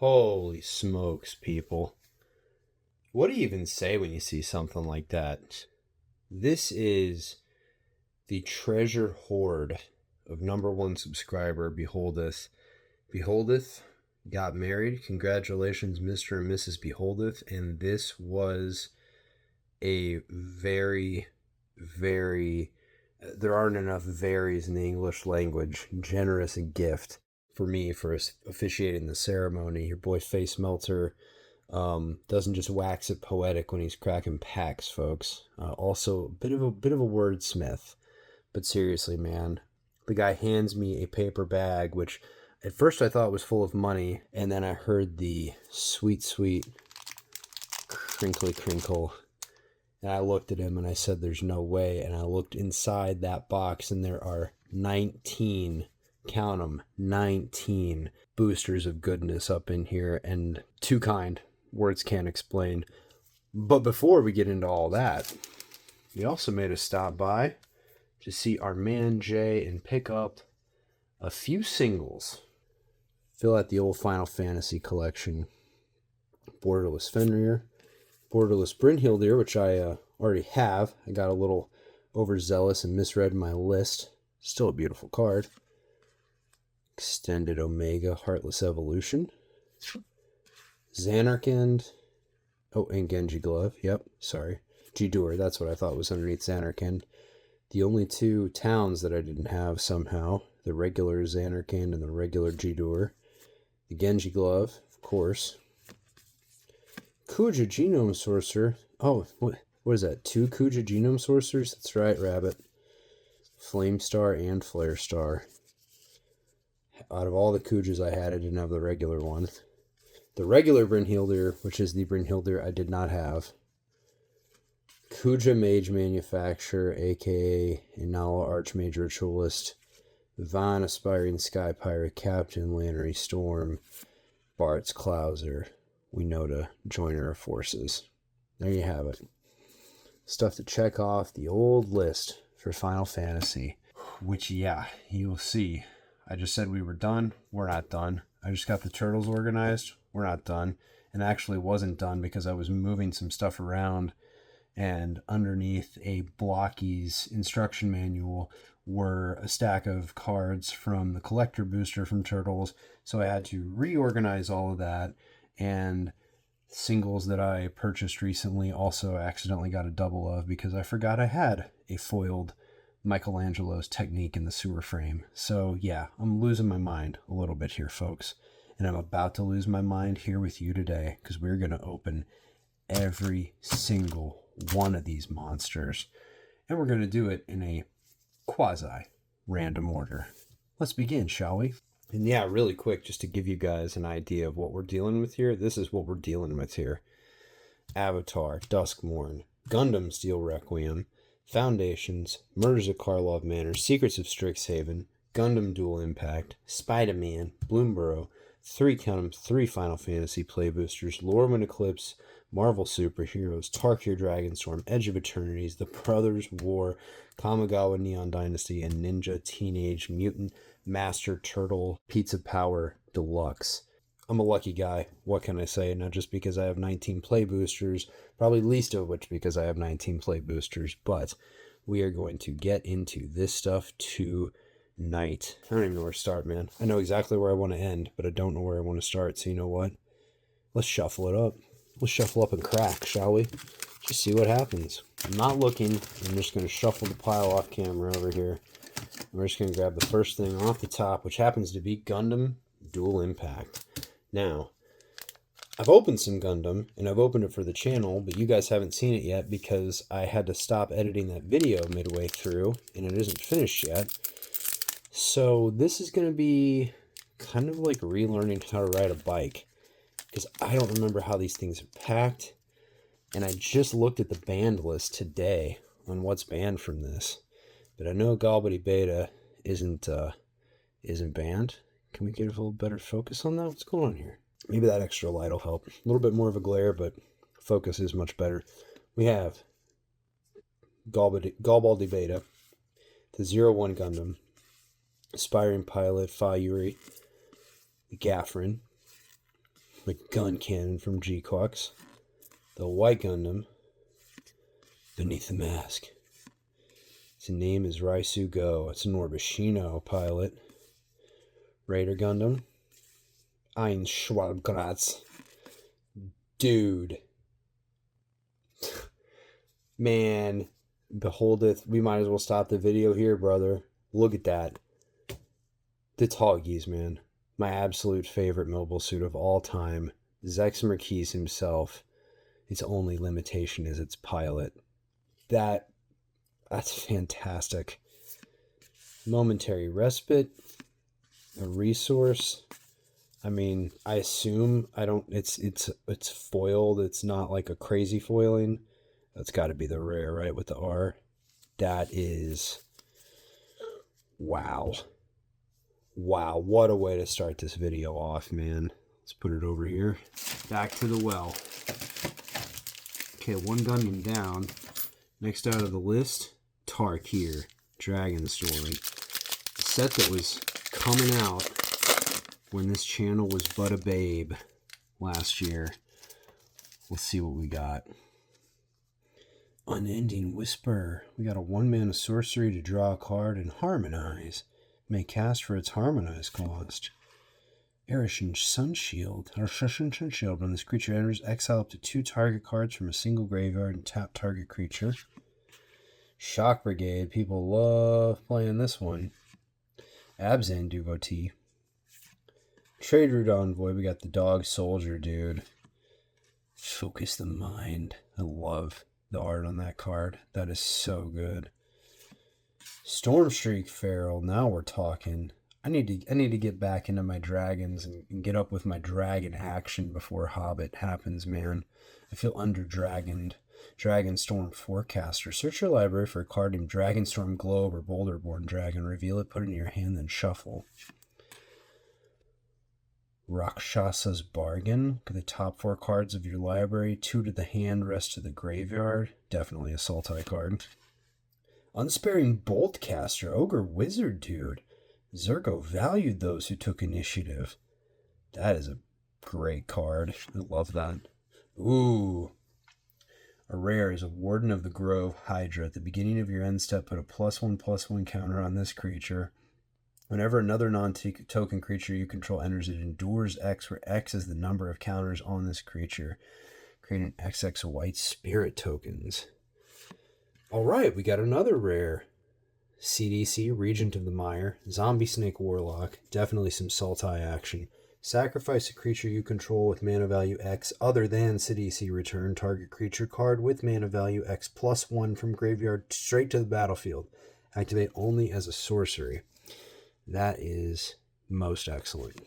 Holy smokes, people. What do you even say when you see something like that? This is the treasure hoard of number one subscriber, Beholdeth. Beholdeth got married. Congratulations, Mr. and Mrs. Beholdeth. And this was a very, there aren't enough varies in the English language, generous gift for me for officiating the ceremony. Your boy Face Melter doesn't just wax it poetic when he's cracking PAXX, folks. Also, a bit of a wordsmith. But seriously, man, the guy hands me a paper bag, which at first I thought was full of money, and then I heard the sweet crinkly crinkle, and I looked at him and I said, "There's no way." And I looked inside that box, and there are 19, count them, 19 boosters of goodness up in here, and too kind. Words can't explain. But before we get into all that, we also made a stop by to see our man Jay and pick up a few singles. Fill out the old Final Fantasy collection. Borderless Fenrir, Borderless Brynhildr, which I already have. I got a little overzealous and misread my list. Still a beautiful card. Extended Omega Heartless Evolution. Xanarkand. Oh, and Genji Glove. Yep, sorry. Jidur, that's what I thought was underneath Xanarkand. The only two towns that I didn't have somehow. The regular Xanarkand and the regular Jidur. The Genji Glove, of course. Kuja Genome Sorcerer. Oh, what is that? 2 Kuja Genome Sorcerers? That's right, Rabbit. Flame Star and Flare Star. Out of all the Kujas I had, I didn't have the regular one. The regular Brynhildr, which is the Brynhildr I did not have. Kuja Mage Manufacturer, aka Inala Archmage Ritualist. Vaughn Aspiring Sky Pirate Captain, Lannery Storm. Bart's Clouser. Winota Joiner of Forces. There you have it. Stuff to check off the old list for Final Fantasy. Which, yeah, you'll see. I just said we were done. We're not done. I just got the turtles organized. We're not done. And actually wasn't done because I was moving some stuff around, and underneath a Blockies instruction manual were a stack of cards from the collector booster from Turtles. So I had to reorganize all of that, and singles that I purchased recently also accidentally got a double of because I forgot I had a foiled Michelangelo's Technique in the sewer frame. So yeah, I'm losing my mind a little bit here, folks. And I'm about to lose my mind here with you today because we're going to open every single one of these monsters. And we're going to do it in a quasi-random order. Let's begin, shall we? And yeah, really quick, just to give you guys an idea of what we're dealing with here. This is what we're dealing with here. Avatar, Duskmourn, Gundam Steel Requiem, Foundations, Murders of Karlov Manor, Secrets of Strixhaven, Gundam Dual Impact, Spider-Man, Bloomborough, 3 Final Fantasy play boosters, Lorwyn Eclipse, Marvel Superheroes, Tarkir Dragonstorm, Edge of Eternities, The Brothers War, Kamigawa Neon Dynasty, and Ninja Teenage Mutant Master Turtle Pizza Power Deluxe. I'm a lucky guy. What can I say? Not just because I have 19 play boosters, probably least of which because I have 19 play boosters, but we are going to get into this stuff tonight. I don't even know where to start, man. I know exactly where I want to end, but I don't know where I want to start. So you know what? Let's shuffle it up. Let's shuffle up and crack, shall we? Just see what happens. I'm not looking. I'm just going to shuffle the pile off camera over here. We're just going to grab the first thing off the top, which happens to be Gundam Dual Impact. Now, I've opened some Gundam, and I've opened it for the channel, but you guys haven't seen it yet because I had to stop editing that video midway through, and it isn't finished yet. So this is going to be kind of like relearning how to ride a bike, because I don't remember how these things are packed, and I just looked at the banned list today on what's banned from this, but I know Galbady Beta isn't banned. Can we get a little better focus on that? What's going on here? Maybe that extra light will help. A little bit more of a glare, but focus is much better. We have Galbady Beta, the 01 Gundam, Aspiring Pilot, Fa Yuri, the Gaffrin, The gun cannon from G-Quux. The White Gundam. Beneath the Mask. Its name is Raisu Go. It's an Orbishino pilot. Raider Gundam. Ein Schwalgratz. Dude. Man. Beholdeth. We might as well stop the video here, brother. Look at that. The Toggies, man. My absolute favorite mobile suit of all time. Zex Marquise himself. Its only limitation is its pilot. That's fantastic. Momentary respite. A resource. I mean, I assume it's foiled. It's not like a crazy foiling. That's got to be the rare, right, with the R. That is... Wow. Wow, what a way to start this video off, man. Let's put it over here. Back to the well. Okay, one Gundam down. Next out of the list, Tark here. Dragon Story. The set that was coming out when this channel was but a babe last year. Let's see what we got. Unending Whisper. We got a 1-mana sorcery to draw a card and harmonize. May cast for its harmonize cost. Erishin Sunshield. Sunshield. When this creature enters, exile up to 2 target cards from a single graveyard and tap target creature. Shock Brigade. People love playing this one. Abzan Devotee. Trade Route Envoy. We got the Dog Soldier, dude. Focus the Mind. I love the art on that card. That is so good. Stormstreak Feral. Now we're talking. I need to get back into my dragons and get up with my dragon action before Hobbit happens, man. I feel under-dragoned. Dragonstorm Forecaster. Search your library for a card named Dragonstorm Globe or Boulderborn Dragon. Reveal it, put it in your hand, then shuffle. Rakshasa's Bargain. Look at the top 4 cards of your library. 2 to the hand, rest to the graveyard. Definitely a Sultai card. Unsparing Boltcaster. Ogre Wizard, dude. Zergo valued those who took initiative. That is a great card. I love that. Ooh. A rare is a Warden of the Grove Hydra. At the beginning of your end step, put a +1/+1 counter on this creature. Whenever another non-token creature you control enters, it endures X, where X is the number of counters on this creature. Create an XX white spirit tokens. Alright, we got another rare. CDC, Regent of the Mire. Zombie Snake Warlock. Definitely some Sultai action. Sacrifice a creature you control with mana value X other than CDC return. Target creature card with mana value X +1 from graveyard straight to the battlefield. Activate only as a sorcery. That is most excellent.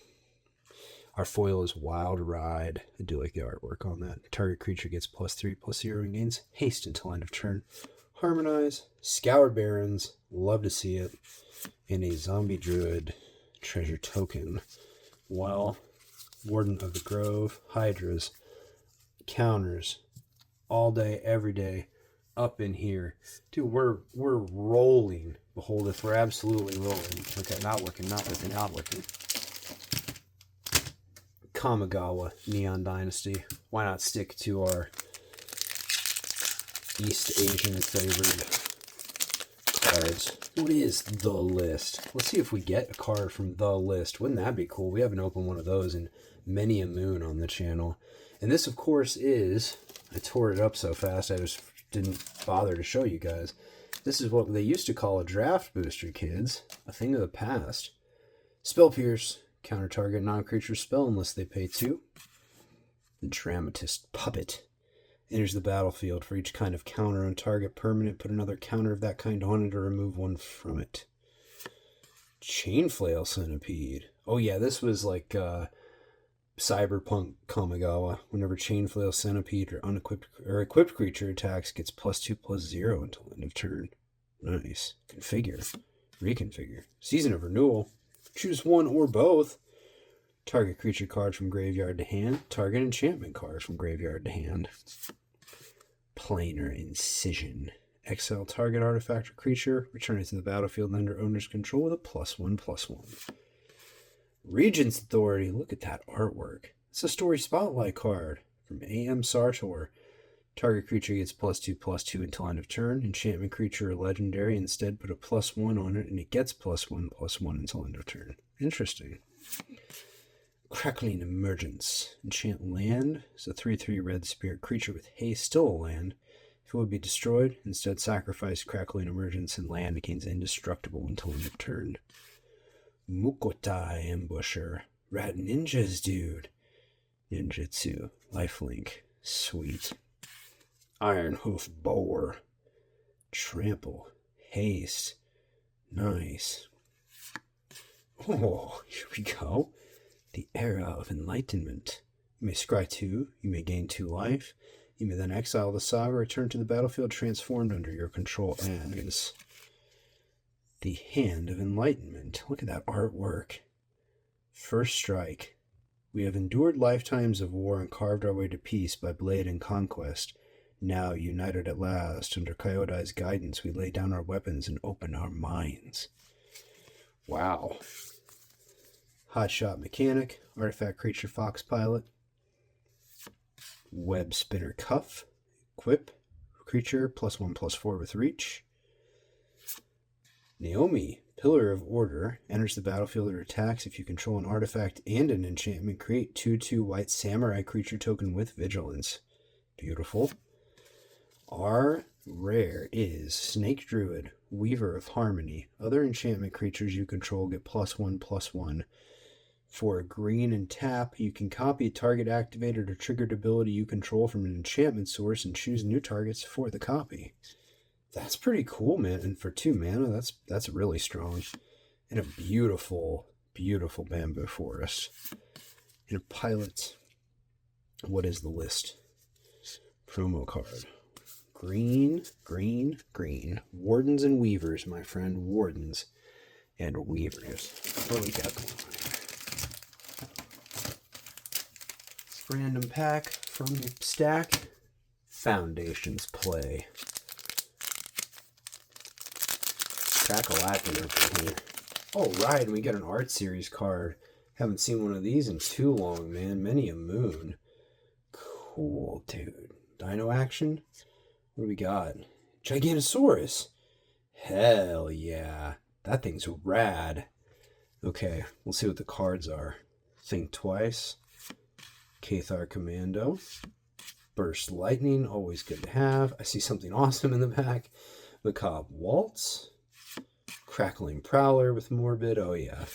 Our foil is Wild Ride. I do like the artwork on that. Target creature gets +3/+0 and gains haste until end of turn. Harmonize. Scoured Barons. Love to see it. And a Zombie Druid treasure token. Well, Warden of the Grove. Hydras. Counters. All day, every day. Up in here. Dude, we're rolling. Beholdeth, we're absolutely rolling. Okay, not working. Kamigawa, Neon Dynasty. Why not stick to our East Asian favored cards? What is the list? Let's see if we get a card from the list. Wouldn't that be cool? We haven't opened one of those in many a moon on the channel. And this, of course, is... I tore it up so fast I just didn't bother to show you guys. This is what they used to call a draft booster, kids. A thing of the past. Spell Pierce. Counter target non-creature spell unless they pay 2. The Dramatist Puppet. Enters the battlefield. For each kind of counter on target permanent, put another counter of that kind on it or remove one from it. Chainflail Centipede. Oh yeah, this was like Cyberpunk Kamigawa. Whenever Chainflail Centipede or equipped creature attacks, gets +2/+0 until end of turn. Nice. Configure. Reconfigure. Season of Renewal. Choose one or both. Target creature card from graveyard to hand. Target enchantment card from graveyard to hand. Planar Incision. Exile target artifact or creature. Return it to the battlefield under owner's control with a +1/+1. Regent's Authority. Look at that artwork. It's a story spotlight card from A.M. Sartor. Target creature gets +2/+2 until end of turn. Enchantment creature or legendary. Instead, put a +1 on it, and it gets +1/+1 until end of turn. Interesting. Crackling Emergence. Enchant land. It's a 3/3 red spirit creature with haste, still a land. If it would be destroyed, instead sacrifice Crackling Emergence and land gains indestructible until end of turn. Mukotai Ambusher. Rat ninjas, dude. Ninjutsu. Lifelink. Sweet. Iron Hoof Boar. Trample. Haste. Nice. Oh, here we go. The Era of Enlightenment. You may scry 2. You may gain 2 life. You may then exile the saga, return to the battlefield transformed under your control as the Hand of Enlightenment. Look at that artwork. First strike. We have endured lifetimes of war and carved our way to peace by blade and conquest. Now, united at last, under Coyote's guidance, we lay down our weapons and open our minds. Wow. Hotshot Mechanic, Artifact Creature Fox Pilot. Web Spinner Cuff, Equip, Creature, +1/+4 with Reach. Naomi, Pillar of Order, enters the battlefield or attacks if you control an artifact and an enchantment. Create 2/2 white samurai creature token with Vigilance. Beautiful. Our rare is Snake Druid, Weaver of Harmony. Other enchantment creatures you control get +1/+1. For a green and tap, you can copy a target activated or triggered ability you control from an enchantment source and choose new targets for the copy. That's pretty cool, man. And for 2 mana, that's really strong. And a beautiful, beautiful bamboo forest. And a pilot. What is the list? Promo card. Green, green, green. Wardens and Weavers, my friend. Wardens and Weavers. What do we got going on here? Random pack from the stack. Foundations Play. Crack-a-lackin' over here. Oh, right, and we got an art series card. Haven't seen one of these in too long, man. Many a moon. Cool, dude. Dino action? What do we got? Gigantosaurus. Hell yeah. That thing's rad. Okay, we'll see what the cards are. Think twice. Cathar Commando. Burst Lightning, always good to have. I see something awesome in the back. Macabre Waltz. Crackling Prowler with Morbid, oh yeah.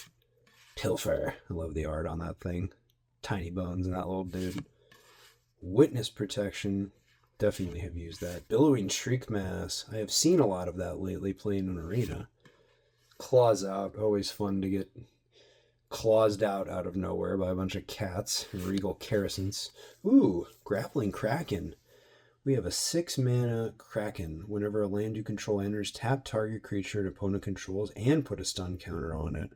Pilfer, I love the art on that thing. Tiny bones and that little dude. Witness Protection, definitely have used that. Billowing Shriek Mass, I have seen a lot of that lately playing in Arena. Claws Out, always fun to get clawed out of nowhere by a bunch of cats. Regal Kerosens. Ooh, Grappling Kraken. We have a 6 mana Kraken. Whenever a land you control enters, tap target creature an opponent controls and put a stun counter on it.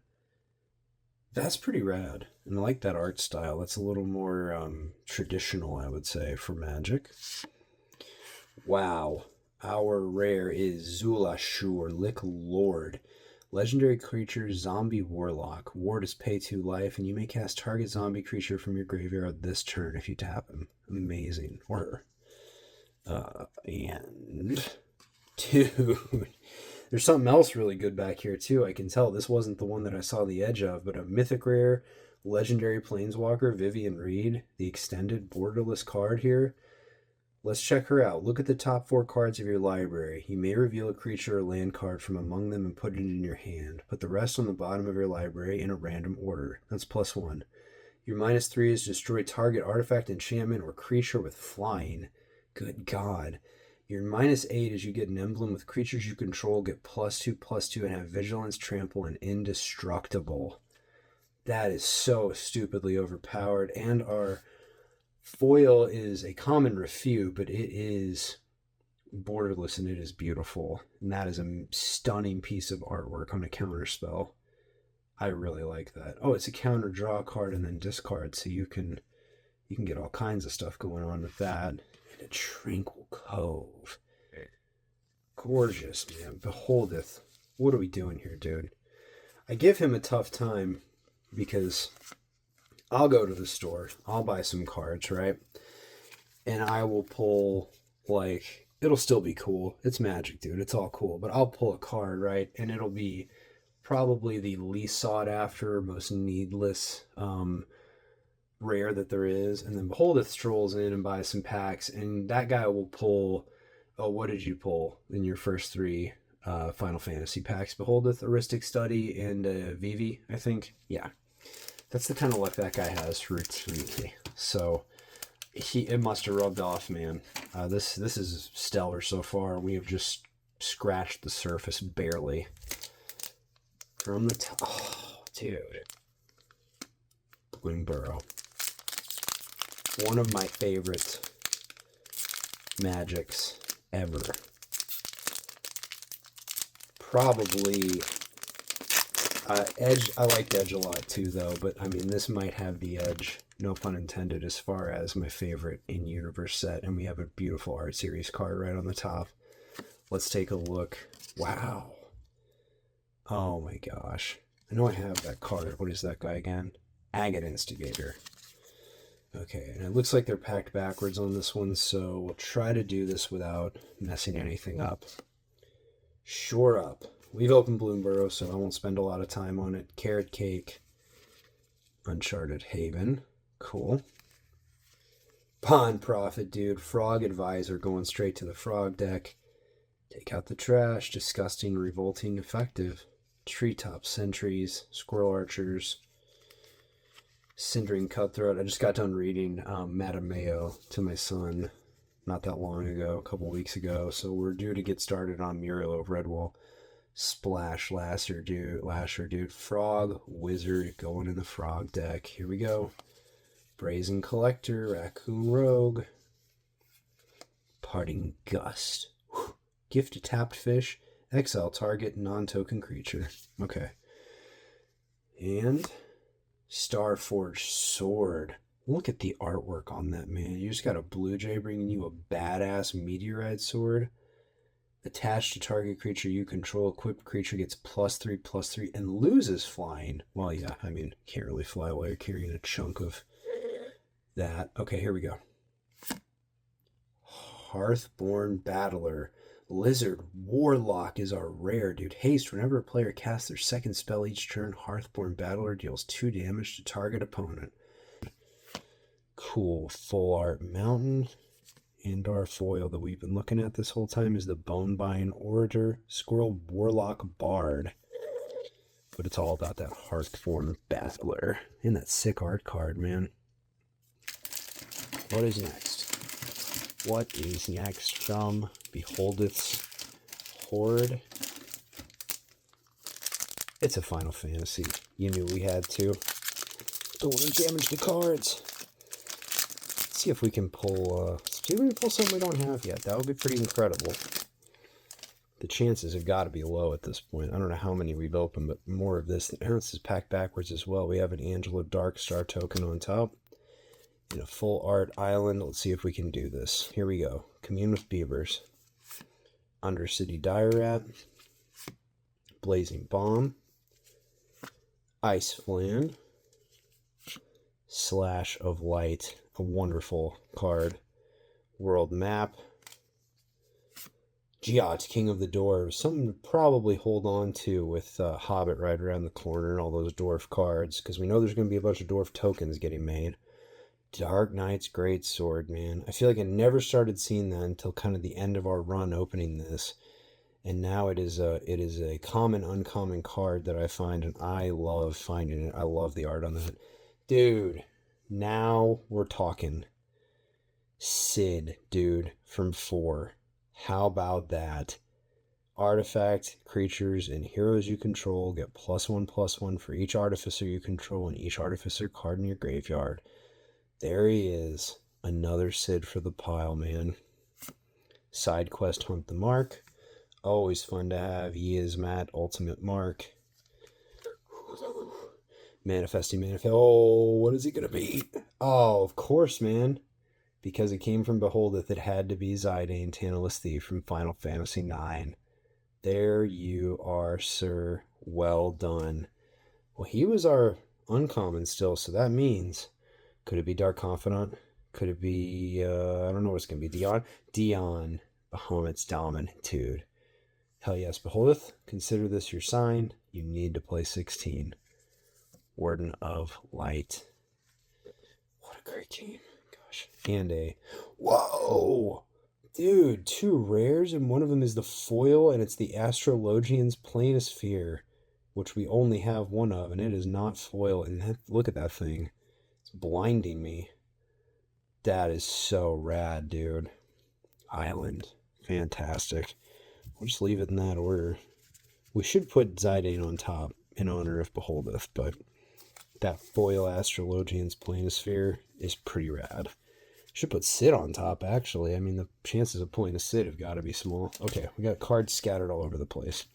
That's pretty rad. And I like that art style. That's a little more traditional, I would say, for Magic. Wow. Our rare is Zulashur, Lick Lord. Legendary creature, Zombie Warlock. Ward is pay 2 life, and you may cast target zombie creature from your graveyard this turn if you tap him. Amazing. Or her. And dude, there's something else really good back here too. I can tell this wasn't the one that I saw the edge of, but a mythic rare, legendary planeswalker, Vivian Reed, the extended borderless card here. Let's check her out. Look at the top 4 cards of your library. You may reveal a creature or land card from among them and put it in your hand. Put the rest on the bottom of your library in a random order. That's +1. Your -3 is destroy target artifact, enchantment, or creature with flying. Good God. Your -8 is you get an emblem with creatures you control, get +2/+2, and have vigilance, trample, and indestructible. That is so stupidly overpowered. And our foil is a common refute, but it is borderless and it is beautiful. And that is a stunning piece of artwork on a counter spell. I really like that. Oh, it's a counter draw card and then discard, so you can get all kinds of stuff going on with that. And a Tranquil Cove. Gorgeous, man. Beholdeth. What are we doing here, dude? I give him a tough time because I'll go to the store. I'll buy some cards, right? And I will pull, like, it'll still be cool. It's Magic, dude. It's all cool. But I'll pull a card, right? And it'll be probably the least sought after, most needless rare that there is. And then Beholdeth strolls in and buys some packs. And that guy will pull, oh, what did you pull in your first three Final Fantasy packs? Beholdeth, Aristic Study, and Vivi, I think. Yeah. That's the kind of luck that guy has routinely. So it must have rubbed off, man. This is stellar so far. We have just scratched the surface barely. From the top, oh, dude. Bloomburrow. One of my favorite Magics ever. Probably Edge. I liked Edge a lot too, though. But I mean, this might have the edge, no pun intended, as far as my favorite in-universe set. And we have a beautiful art series card right on the top. Let's take a look. Wow. Oh my gosh. I know I have that card. What is that guy again? Agate Instigator. Okay, and it looks like they're packed backwards on this one, so we'll try to do this without messing anything up. Shore Up. We've opened Bloomburrow, so I won't spend a lot of time on it. Carrot Cake. Uncharted Haven. Cool. Pond Prophet, dude. Frog Advisor going straight to the frog deck. Take out the trash. Disgusting, revolting, effective. Treetop Sentries. Squirrel Archers. Cindering Cutthroat. I just got done reading Madame Mayo to my son not that long ago, a couple weeks ago. So we're due to get started on Muriel of Redwall. Splash Lasher, dude. Frog Wizard going in the frog deck. Here we go. Brazen Collector, Raccoon Rogue. Parting Gust. Whew. Gift a tapped fish. Exile target non-token creature. Okay. And Starforged Sword. Look at the artwork on that, man. You just got a blue jay bringing you a badass meteorite sword. Attached to target creature you control. Equipped creature gets +3/+3 and loses flying. Well, yeah, I mean, can't really fly while you're carrying a chunk of that. Okay, here we go. Hearthborn Battler. Lizard Warlock is our rare, dude. Haste. Whenever a player casts their second spell each turn, Hearthborn Battler deals 2 damage to target opponent. Cool. Full art mountain. And our foil that we've been looking at this whole time is the Bonebine Orator Squirrel Warlock Bard. But it's all about that Hearthborn Battler. And that sick art card, man. What is next? What is next from Beholdeth'S Hoard? It's a Final Fantasy. You knew we had to. Don't want to damage the cards. Let's see if we can pull, something we don't have yet. That would be pretty incredible. The chances have got to be low at this point. I don't know how many we've opened, but more of this. This is packed backwards as well. We have an Angel of Darkstar token on top. In a full art island. Let's see if we can do this. Here we go. Commune with Beavers. Undercity Dire Rat. Blazing Bomb. Ice Flan. Slash of Light. A wonderful card. World Map. Giot, King of the Dwarves. Something to probably hold on to with Hobbit right around the corner and all those dwarf cards. Because we know there's going to be a bunch of dwarf tokens getting made. Dark Knight's Great Sword, man. I feel like I never started seeing that until kind of the end of our run opening this. And now it is a common, uncommon card that I find, and I love finding it. I love the art on that. Dude, now we're talking. Sid, dude, from 4. How about that? Artifact, creatures, and heroes you control get +1/+1 for each artificer you control and each artificer card in your graveyard. There he is. Another Sid for the pile, man. Side quest Hunt the Mark. Always fun to have. He is Matt, Ultimate Mark. Manifesting Manifest. Oh, what is it going to be? Oh, of course, man. Because it came from Beholdeth, it had to be Zidane, Tantalus Thief from Final Fantasy IX. There you are, sir. Well done. Well, he was our uncommon still. So that means, could it be Dark Confidant? Could it be, I don't know what it's going to be. Dion, Bahamut's Dominitude. Hell yes, Beholdeth, consider this your sign. You need to play 16. Warden of Light. What a great game. Gosh. And a, whoa! Dude, 2 rares, and one of them is the foil, and it's the Astrologian's Planisphere, which we only have one of, and it is not foil. And that, look at that thing. It's blinding me. That is so rad, dude. Island. Fantastic. We'll just leave it in that order. We should put Zidane on top in honor of Beholdeth, but that foil Astrologian's Planisphere is pretty rad. Should put Sid on top, actually. I mean, the chances of pulling a Sid have got to be small. Okay, we got cards scattered all over the place.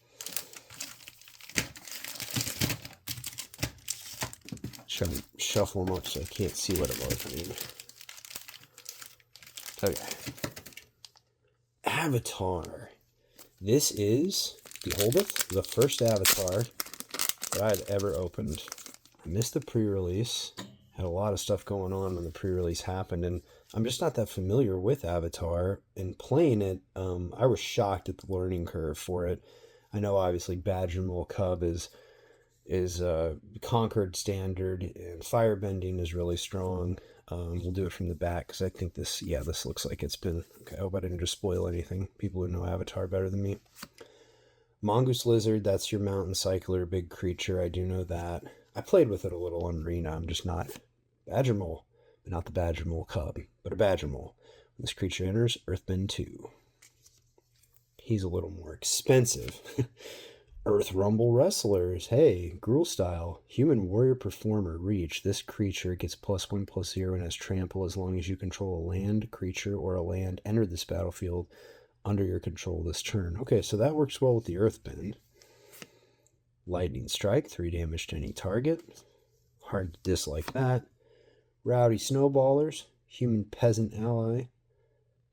Try to shuffle them up so I can't see what I'm opening. Okay. Avatar. This is Beholdeth, the first Avatar that I've ever opened. I missed the pre-release. Had a lot of stuff going on when the pre-release happened, and I'm just not that familiar with Avatar. And playing it, I was shocked at the learning curve for it. I know obviously Badgermole Cub is Conquered standard, and Firebending is really strong. We'll do it from the back because I think this looks like it's been, okay, I hope I didn't just spoil anything. People who know Avatar better than me. Mongoose Lizard, that's your mountain cycler, big creature. I do know that. I played with it a little on Arena. I'm just not Badgermole, but not the Badgermole Cub, but a Badgermole. When this creature enters, Earthbend 2. He's a little more expensive. Earth Rumble Wrestlers. Hey, Gruul style. Human Warrior Performer. Reach. This creature gets +1/+0 and has trample as long as you control a land, creature, or a land enter this battlefield under your control this turn. Okay, so that works well with the Earthbend. Lightning Strike. 3 damage to any target. Hard to dislike that. Rowdy Snowballers. Human Peasant Ally.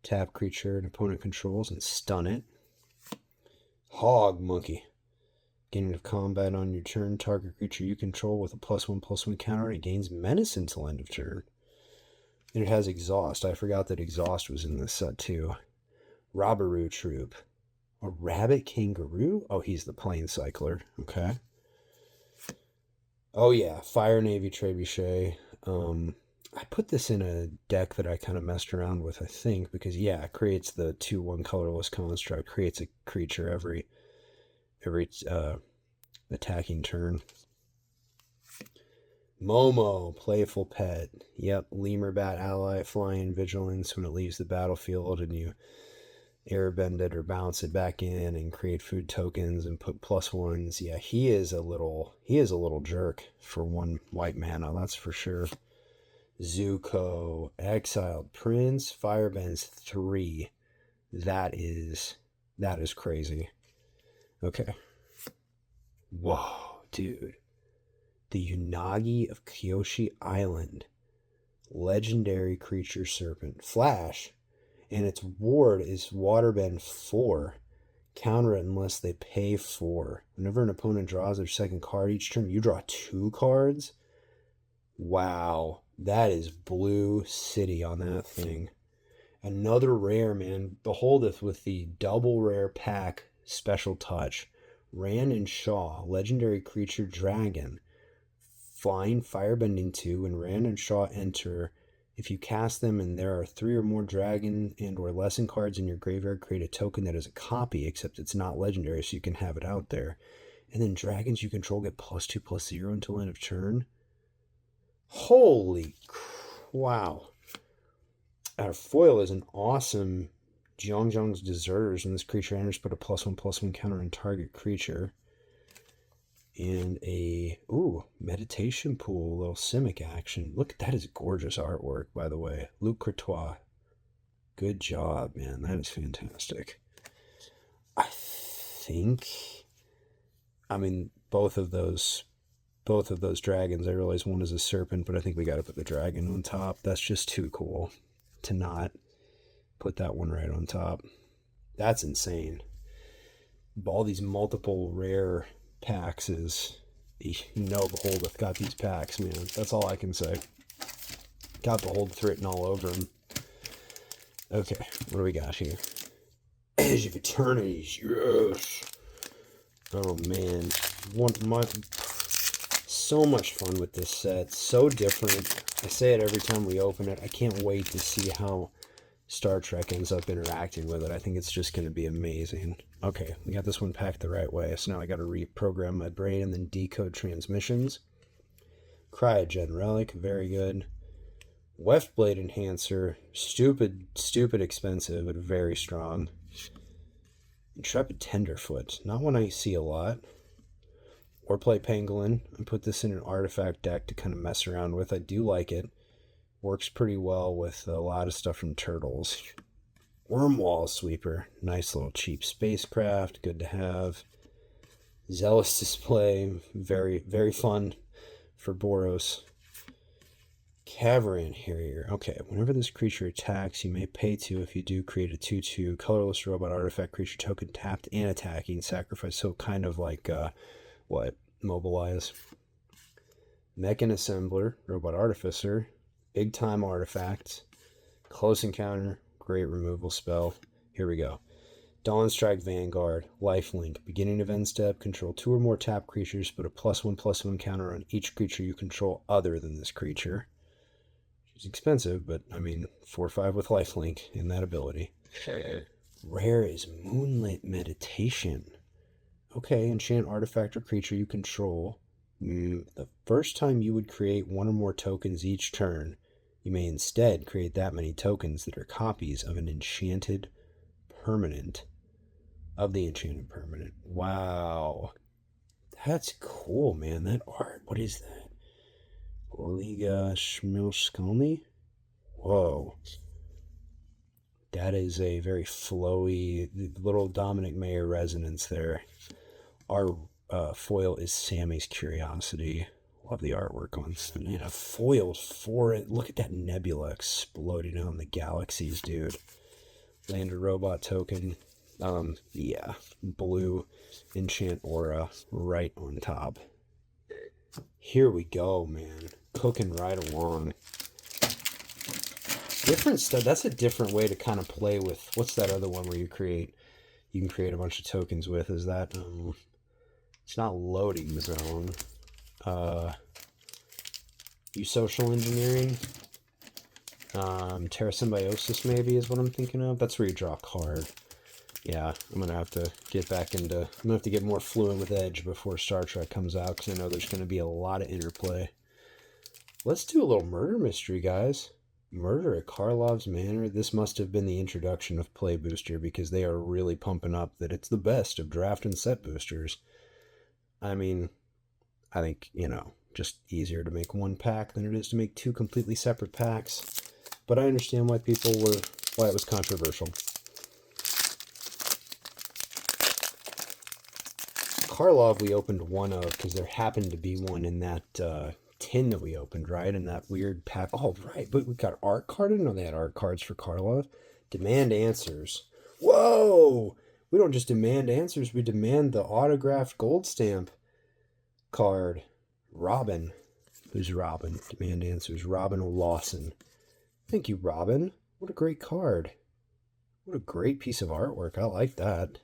Tap creature an opponent controls and stun it. Hog Monkey. Beginning of combat on your turn, target creature you control with a +1/+1 counter, and it gains menace until end of turn. And it has exhaust. I forgot that exhaust was in this set too. Robberoo Troop. A rabbit kangaroo? Oh, he's the plane cycler. Okay. Oh yeah, Fire Navy Trebuchet. I put this in a deck that I kind of messed around with, I think, because yeah, it creates the 2/1 colorless construct, creates a creature every attacking turn. Momo, Playful Pet. Yep, Lemur Bat ally, flying vigilance when it leaves the battlefield, and you airbend it or bounce it back in and create food tokens and put +1s. Yeah, he is a little jerk for 1 white mana, that's for sure. Zuko, Exiled Prince, Firebends 3. That is crazy. Okay. Whoa, dude. The Unagi of Kyoshi Island. Legendary creature serpent. Flash. And its ward is Waterbend 4. Counter it unless they pay 4. Whenever an opponent draws their second card each turn, you draw 2 cards? Wow. That is Blue City on that thing. Another rare, man. Beholdeth with the double rare pack special touch. Rand and Shaw, legendary creature dragon. Flying Firebending 2. When Rand and Shaw enter, if you cast them and there are 3 or more dragon and or lesson cards in your graveyard, create a token that is a copy, except it's not legendary, so you can have it out there. And then dragons you control get +2/+0 until end of turn. Holy wow. Our foil is an awesome Zhongzhong's Deserters. When this creature enters, put a +1/+1 counter on target creature. And a meditation pool, little Simic action. Look, that is gorgeous artwork, by the way. Luc Courtois. Good job, man. That is fantastic. I think, I mean, both of those dragons, I realize one is a serpent, but I think we got to put the dragon on top. That's just too cool to not put that one right on top. That's insane. All these multiple rare PAXXs You know Beholdeth got these packs, man. That's all I can say. Got Beholdeth written all over them. Okay, what do we got here? Edge of Eternities, yes! Oh man, so much fun with this set. So different. I say it every time we open it. I can't wait to see how Star Trek ends up interacting with it. I think it's just going to be amazing. Okay, we got this one packed the right way, so now I got to reprogram my brain and then decode transmissions. Cryogen Relic, very good. Weft Blade Enhancer, stupid expensive, but very strong. Intrepid Tenderfoot, not one I see a lot. Or play Pangolin and put this in an artifact deck to kind of mess around with. I do like it. Works pretty well with a lot of stuff from Turtles. Wormwall Sweeper, nice little cheap spacecraft, good to have. Zealous Display, very, very fun for Boros. Cavern Harrier. Okay, whenever this creature attacks, you may pay 2. If you do, create a 2/2 colorless robot artifact creature token tapped and attacking. Sacrifice, so kind of like, Mobilize. Mechan Assembler, Robot Artificer. Big time artifacts. Close Encounter, great removal spell. Here we go. Dawn Strike Vanguard, Lifelink. Beginning of end step, control 2 or more tap creatures, put a +1/+1 counter on each creature you control other than this creature. It's expensive, but I mean, 4/5 with lifelink in that ability. Rare is Moonlit Meditation. Okay, enchant artifact or creature you control. The first time you would create 1 or more tokens each turn, you may instead create that many tokens that are copies of an enchanted permanent. Of the enchanted permanent. Wow. That's cool, man. That art. What is that? Liga Schmilskalny? Whoa. That is a very flowy, little Dominic Mayer resonance there. Our foil is Sammy's Curiosity. Love the artwork on this. Man, a foil for it. Look at that nebula exploding out in the galaxies, dude. Lander robot token. Yeah. Blue enchant aura right on top. Here we go, man. Cooking right along. Different stuff. That's a different way to kind of play with. What's that other one where you can create a bunch of tokens with? Is that it's not Loading Zone. You social engineering. Terra Symbiosis maybe is what I'm thinking of. That's where you draw a card. Yeah, I'm gonna have to get back into. I'm gonna have to get more fluent with Edge before Star Trek comes out, because I know there's gonna be a lot of interplay. Let's do a little murder mystery, guys. Murder at Karlov's Manor. This must have been the introduction of Play Booster, because they are really pumping up that it's the best of draft and set boosters. I mean, I think, just easier to make 1 pack than it is to make 2 completely separate packs. But I understand why why it was controversial. Karlov we opened one of, because there happened to be one in that tin that we opened, right? In that weird pack. Oh, right. But we got art card. I didn't know they had art cards for Karlov. Demand answers. Whoa! We don't just demand answers. We demand the autographed gold stamp card. Robin. Who's Robin? Demand answers. Robin Lawson. Thank you, Robin. What a great card. What a great piece of artwork. I like that.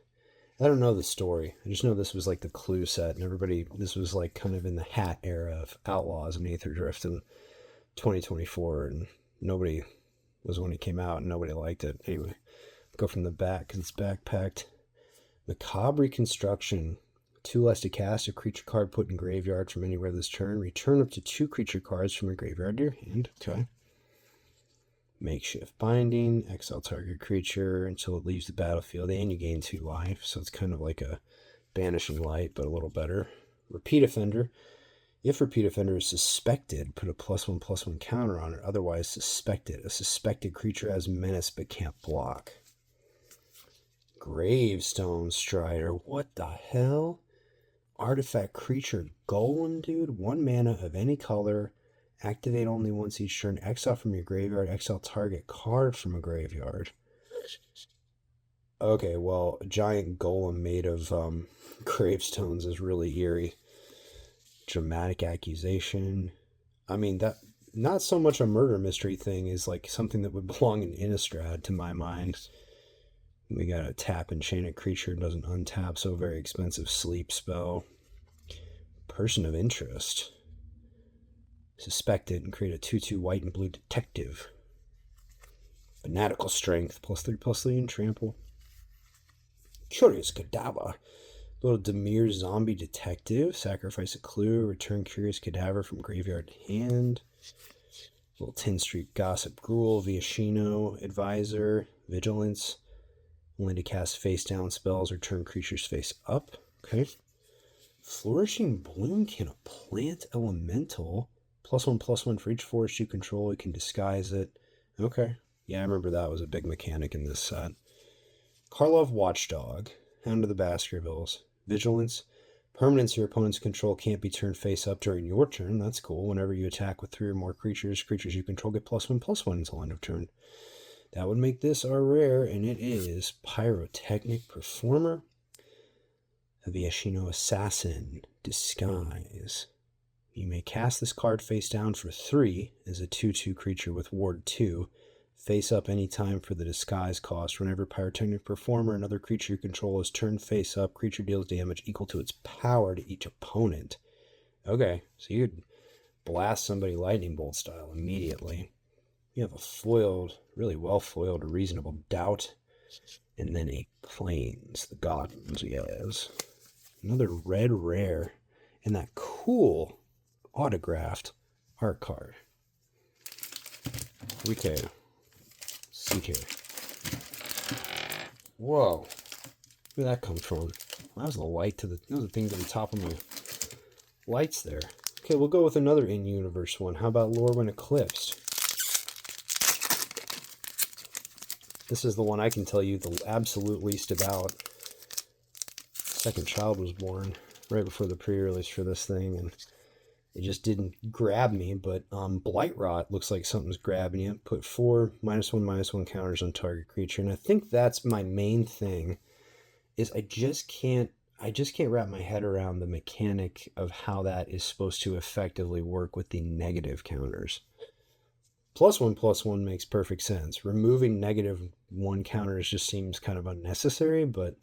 I don't know the story. I just know this was like the Clue set, and this was like kind of in the Hat era of Outlaws and Aether Drift in 2024, and nobody was when it came out, and nobody liked it. Anyway, go from the back, because it's backpacked. Macabre Reconstruction. 2 less to cast. A creature card put in graveyard from anywhere this turn. Return up to 2 creature cards from your graveyard to your hand. Okay. Makeshift Binding. Exile target creature until it leaves the battlefield, and you gain 2 life. So it's kind of like a Banishing Light, but a little better. Repeat Offender. If Repeat Offender is suspected, put a +1/+1 counter on it. Otherwise suspected. A suspected creature has menace but can't block. Gravestone Strider. What the hell? Artifact creature golem, dude. 1 mana of any color. Activate only once each turn. Exile from your graveyard. Exile target card from a graveyard. Okay, well, a giant golem made of gravestones is really eerie. Dramatic accusation. I mean, that not so much a murder mystery thing is like something that would belong in Innistrad to my mind. We got a tap enchanted creature, doesn't untap, so very expensive sleep spell. Person of interest. Suspect it and create a 2/2 white and blue detective. Fanatical strength, +3/+3 and trample. Curious cadaver. Little Demir zombie detective. Sacrifice a clue. Return curious cadaver from graveyard to hand. Little Tin Street gossip gruel. Viashino advisor. Vigilance. Only to cast face down spells or turn creatures face up. Okay. Flourishing Bloom can a plant elemental. +1/+1 for each forest you control. You can disguise it. Okay. Yeah, I remember that was a big mechanic in this set. Karlov Watchdog. Hound of the Baskervilles. Vigilance. Permanents your opponent's control can't be turned face up during your turn. That's cool. Whenever you attack with 3 or more creatures you control get +1/+1 until end of turn. That would make this our rare, and it is Pyrotechnic Performer. Viashino Assassin. Disguise. You may cast this card face down for 3 as a 2/2 creature with Ward 2. Face up anytime for the disguise cost. Whenever Pyrotechnic Performer, another creature you control, is turned face up, creature deals damage equal to its power to each opponent. Okay, so you could blast somebody lightning bolt style immediately. You have a foiled, really well foiled, Reasonable Doubt, and then a Plains, the Goblins, yes. Another red rare, and that cool autographed art card. Okay. See here. Whoa. Where did that come from? That was the light to that was the thing to the top of my lights there. Okay, we'll go with another in-universe one. How about Lorwyn Eclipsed? This is the one I can tell you the absolute least about. Second child was born right before the pre-release for this thing, and it just didn't grab me, but Blight Rot looks like something's grabbing you. Put 4 -1/-1 counters on target creature, and I think that's my main thing, is I just can't wrap my head around the mechanic of how that is supposed to effectively work with the negative counters. +1/+1 makes perfect sense. Removing -1 counters just seems kind of unnecessary, but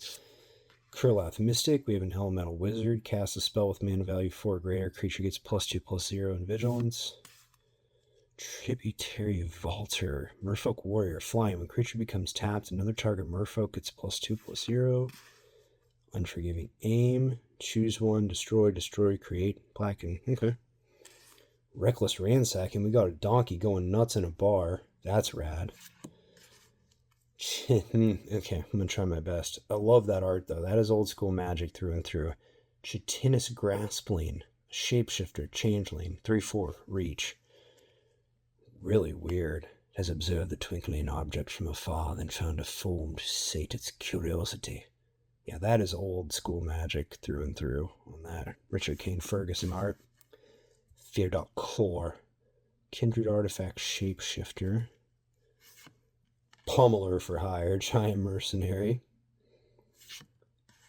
Kurlath Mystic, we have an Elemental Wizard. Cast a spell with mana value 4 or greater. Creature gets +2/+0 in Vigilance. Tributary Vaulter. Merfolk Warrior. Flying. When creature becomes tapped, another target Merfolk gets +2/+0. Unforgiving Aim. Choose one. Destroy, create. Blacken. Okay. Reckless Ransacking. We got a donkey going nuts in a bar. That's rad. Okay, I'm going to try my best. I love that art, though. That is old school Magic through and through. Chitinous Graspling. Shapeshifter. Changeling. 3/4. Reach. Really weird. Has observed the twinkling object from afar, then found a form to sate its curiosity. Yeah, that is old school Magic through and through on that. Richard Kane Ferguson art. Fear.Core. Core. Kindred Artifact Shapeshifter. Pummeler for hire. Giant Mercenary.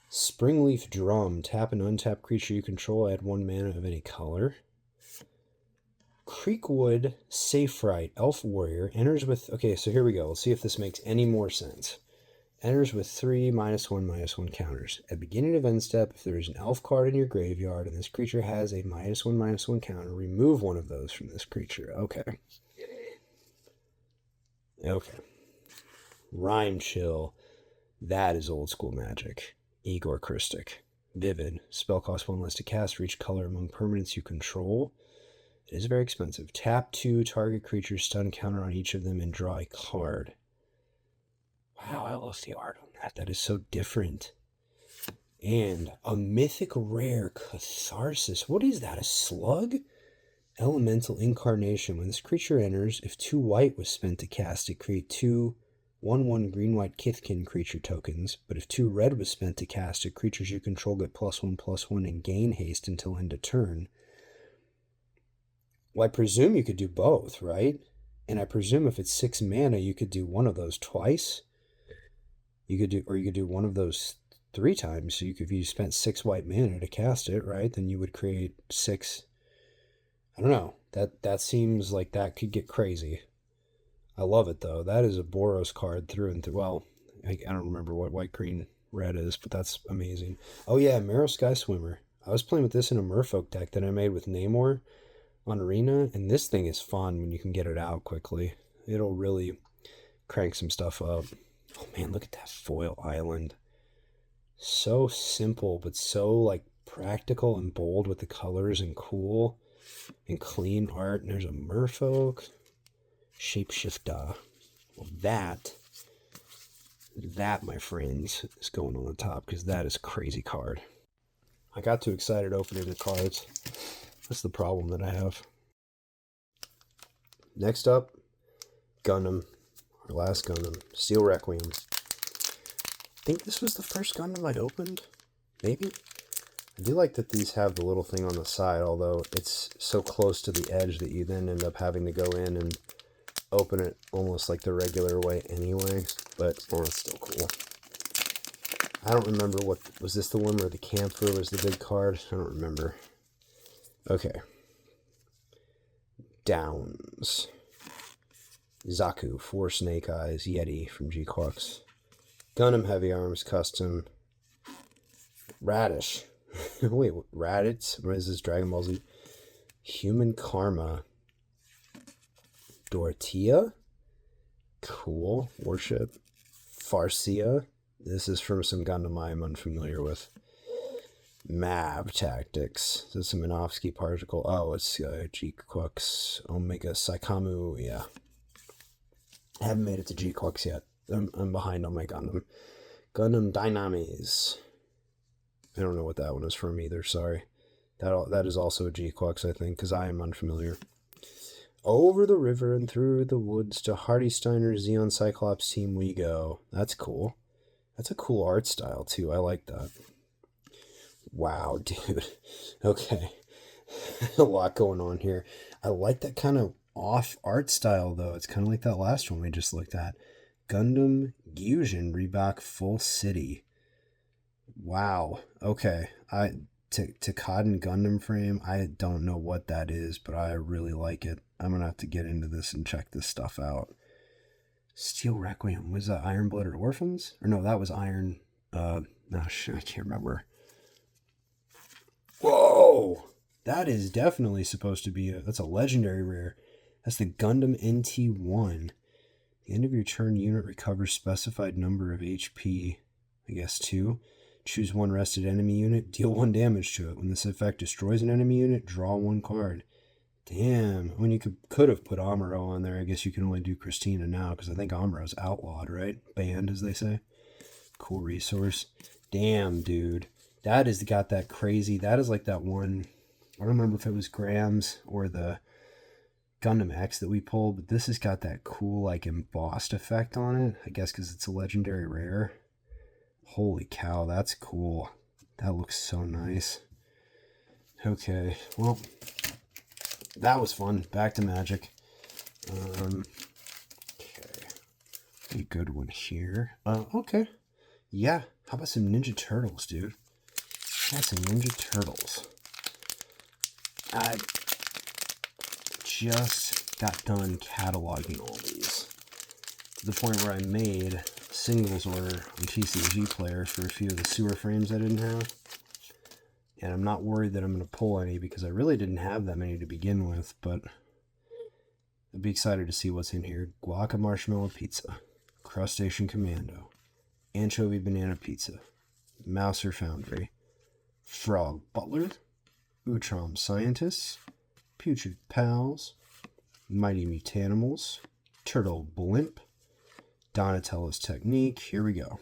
Springleaf Drum. Tap and untap creature you control. Add 1 mana of any color. Creekwood Saferite. Elf Warrior. Enters with... Okay, so here we go. Let's see if this makes any more sense. Enters with 3 -1/-1 counters. At beginning of end step, if there is an elf card in your graveyard and this creature has a -1/-1 counter, remove one of those from this creature. Okay. Okay. Rhyme Chill. That is old school Magic. Igor Kristic. Vivid. Spell cost 1 less to cast for each color among permanents you control. It is very expensive. Tap 2 target creature stun counter on each of them and draw a card. Wow, I love the art on that. That is so different. And a mythic rare Catharsis. What is that? A slug? Elemental Incarnation. When this creature enters, if 2 white was spent to cast it, create 2 1/1 green-white Kithkin creature tokens. But if 2 red was spent to cast it, creatures you control get +1/+1 and gain haste until end of turn. Well, I presume you could do both, right? And I presume if it's 6 mana, you could do one of those twice. You could do one of those 3 times. So if you spent 6 white mana to cast it, right, then you would create 6. I don't know. That seems like that could get crazy. I love it though. That is a Boros card through and through. Well, I don't remember what white, green, red is, but that's amazing. Oh yeah, Marrow Sky Swimmer. I was playing with this in a Merfolk deck that I made with Namor on Arena, and this thing is fun when you can get it out quickly. It'll really crank some stuff up. Oh man, look at that foil island. So simple, but so like practical and bold with the colors and cool and clean art. And there's a Merfolk Shapeshifter. Well, that, my friends, is going on the top because that is a crazy card. I got too excited opening the cards. That's the problem that I have. Next up, Gundam. Our last Gundam. Steel Requiem. I think this was the first Gundam I'd opened. Maybe? I do like that these have the little thing on the side, although it's so close to the edge that you then end up having to go in and open it almost like the regular way anyway. But, it's still cool. I don't remember what... Was this the one where the camphor was the big card? I don't remember. Okay. Downs. Zaku, 4 Snake Eyes, Yeti from G-Quux. Gundam Heavy Arms Custom. Radish. Wait, Raditz? What is this? Dragon Ball Z? Human Karma. Dorothea? Cool. Worship. Farsia. This is from some Gundam I'm unfamiliar with. Mav Tactics. This is a Minovsky particle. Oh, it's G-Quux. Omega Saikamu. Yeah. I haven't made it to G-Quux yet. I'm behind on my Gundam. Gundam Dynames. I don't know what that one is from either, sorry. That is also a G-Quux, I think, because I am unfamiliar. Over the river and through the woods to Hardy Steiner Xeon Cyclops team we go. That's cool. That's a cool art style, too. I like that. Wow, dude. Okay. A lot going on here. I like that kind of off art style, though. It's kind of like that last one we just looked at. Gundam Gyujin Reebok Full City. Wow. Okay. Takaden Gundam frame. I don't know what that is, but I really like it. I'm going to have to get into this and check this stuff out. Steel Requiem. Was that Iron Blooded Orphans? Or no, that was Iron... no, shit, I can't remember. Whoa! That is definitely supposed to be that's a legendary rare. That's the Gundam NT1. The end of your turn, unit recovers specified number of HP. I guess 2. Choose 1 rested enemy unit. Deal 1 damage to it. When this effect destroys an enemy unit, draw 1 card. Damn. When you could have put Amuro on there, I guess you can only do Christina now, because I think Amuro's outlawed, right? Banned, as they say. Cool resource. Damn, dude. That has got that crazy... That is like that one... I don't remember if it was Grams or the Gundam X that we pulled, but this has got that cool, like, embossed effect on it. I guess because it's a legendary rare. Holy cow, that's cool. That looks so nice. Okay, well, that was fun. Back to Magic. Okay. A good one here. Okay. Yeah, how about some Ninja Turtles, dude? How about some Ninja Turtles? I just got done cataloging all these to the point where I made singles order on TCG Player for a few of the sewer frames I didn't have. And I'm not worried that I'm going to pull any because I really didn't have that many to begin with, but I'd be excited to see what's in here. Guaca Marshmallow Pizza, Crustacean Commando, Anchovy Banana Pizza, Mouser Foundry, Frog Butler, Utrom Scientists, Putrid Pals, Mighty Mutanimals, Turtle Blimp, Donatello's Technique. Here we go.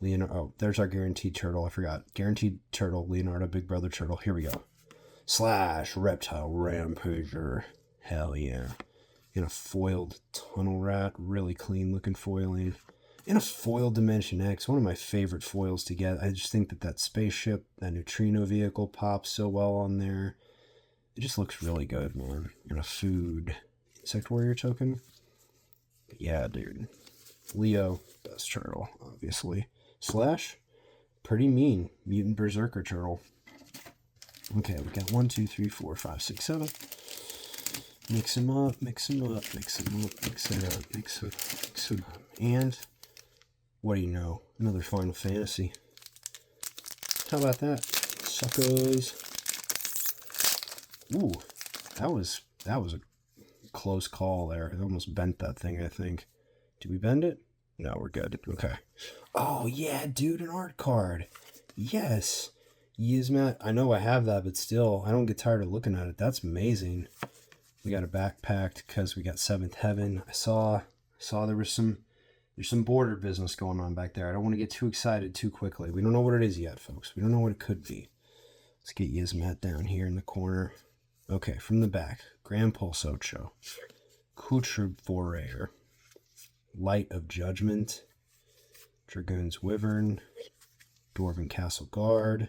Leonardo. Oh, there's our Guaranteed Turtle. I forgot. Guaranteed Turtle, Leonardo Big Brother Turtle. Here we go. Slash Reptile Rampager. Hell yeah. In a foiled Tunnel Rat. Really clean looking foiling. In a foiled Dimension X. One of my favorite foils to get. I just think that spaceship, that neutrino vehicle pops so well on there. It just looks really good, man. In a food Insect Warrior token. Yeah, dude. Leo, best turtle, obviously. Slash, pretty mean. Mutant Berserker Turtle. Okay, we got 1, 2, 3, 4, 5, 6, 7. Mix them up, mix them up, mix them up, mix it up, mix it up, mix it up. And what do you know? Another Final Fantasy. How about that? Suckers. Ooh, that was a close call there. I almost bent that thing, I think. Did we bend it? No, we're good. Okay. Oh, yeah, dude, an art card. Yes. Yizmat. I know I have that, but still, I don't get tired of looking at it. That's amazing. We got a backpack because we got Seventh Heaven. I saw there's some border business going on back there. I don't want to get too excited too quickly. We don't know what it is yet, folks. We don't know what it could be. Let's get Yizmat down here in the corner. Okay, from the back. Grand Pulse Ocho. Kutrub Forayer. Light of Judgment. Dragoon's Wyvern. Dwarven Castle Guard.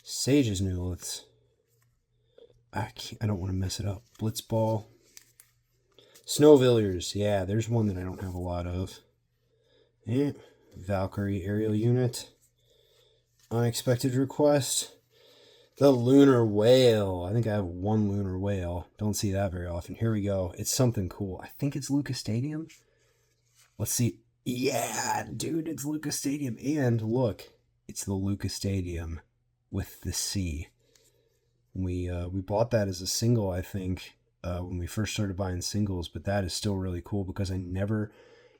Sage's Newliths. I don't want to mess it up. Blitzball. Snowvilliers. Yeah, there's one that I don't have a lot of. Yeah. Valkyrie Aerial Unit. Unexpected Request. The Lunar Whale. I think I have one Lunar Whale. Don't see that very often. Here we go. It's something cool. I think it's Lucas Stadium. Let's see. Yeah, dude, it's Lucas Stadium. And look, it's the Lucas Stadium with the C. We bought that as a single, I think, when we first started buying singles, but that is still really cool because I never,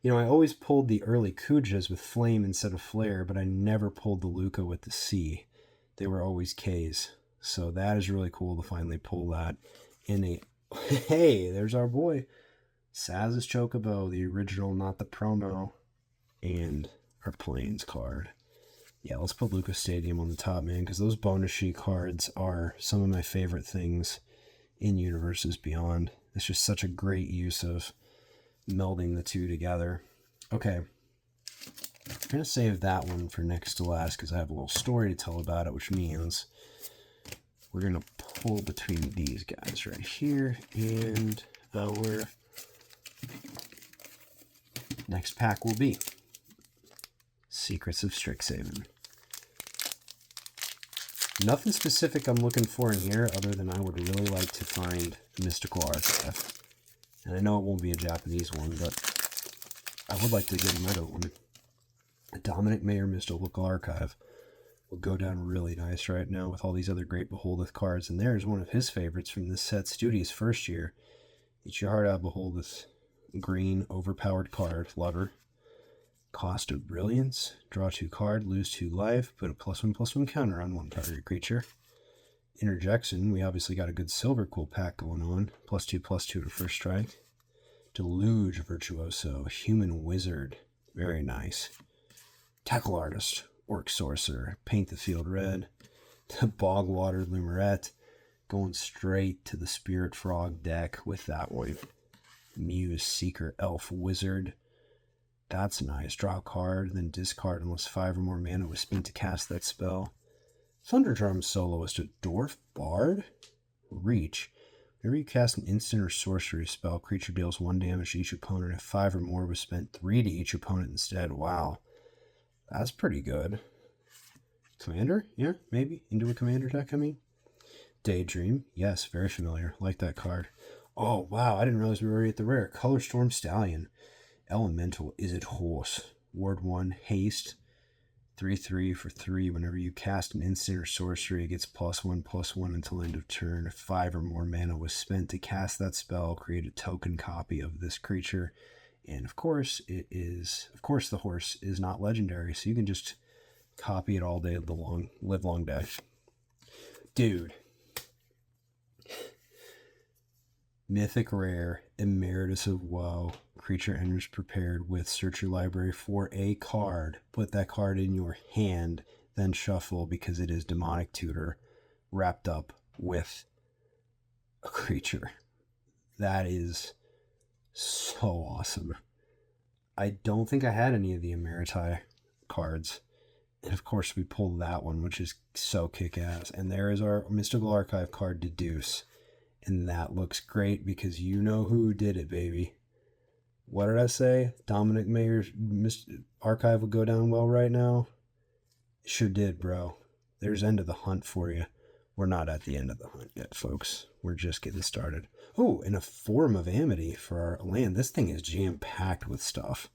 I always pulled the early Kujas with flame instead of flare, but I never pulled the Luca with the C. They were always Ks. So that is really cool to finally pull that in a... Hey, there's our boy. Saz's Chocobo, the original, not the promo. And our Plains card. Yeah, let's put Lucas Stadium on the top, man, because those bonus sheet cards are some of my favorite things in Universes Beyond. It's just such a great use of melding the two together. Okay. I'm going to save that one for next to last because I have a little story to tell about it, which means we're going to pull between these guys right here and our next pack will be Secrets of Strixhaven. Nothing specific I'm looking for in here other than I would really like to find Mystical Archive. And I know it won't be a Japanese one, but I would like to get another one. A Dominic Mayer Mystical Archive will go down really nice right now with all these other great Beholdeth cards. And there's one of his favorites from this set, Studi's first year. Eat your heart out, Beholdeth. Green, overpowered card, lover. Cost of Brilliance. Draw 2 card, lose 2 life, put a +1/+1 counter on one target creature. Interjection, we obviously got a good silver cool pack going on. +2/+2 to first strike. Deluge Virtuoso, Human Wizard. Very nice. Tackle Artist, Orc Sorcerer, paint the field red. The Bogwater Lumerette, going straight to the Spirit Frog deck with that one. Muse Seeker Elf Wizard. That's nice. Draw a card, then discard unless 5 or more mana was spent to cast that spell. Thunderdrum Soloist, a Dwarf Bard. Reach. Whenever you cast an instant or sorcery spell, creature deals 1 damage to each opponent. If 5 or more was spent, 3 to each opponent instead. Wow. That's pretty good. Commander? Yeah, maybe. Into a commander deck, I mean. Daydream. Yes, very familiar. Like that card. Oh, wow. I didn't realize we were already at the rare. Colorstorm Stallion. Elemental. Is it Horse? Ward 1. Haste. 3/3 for 3. Whenever you cast an instant or sorcery, it gets +1/+1 until end of turn. If 5 or more mana was spent to cast that spell, create a token copy of this creature. And of course, the horse is not legendary, so you can just copy it all day live long day. Dude. Mythic Rare, Emeritus of Woe. Creature enters prepared with search your library for a card. Put that card in your hand, then shuffle because it is Demonic Tutor wrapped up with a creature. That is so awesome. I don't think I had any of the Emeriti cards. And of course we pulled that one, which is so kick-ass. And there is our Mystical Archive card, Deduce. And that looks great because you know who did it, baby. What did I say? Dominic Mayer's archive would go down well right now. It sure did, bro. There's end of the hunt for you. We're not at the end of the hunt yet, folks. We're just getting started. Oh, and a Forum of Amity for our land. This thing is jam-packed with stuff.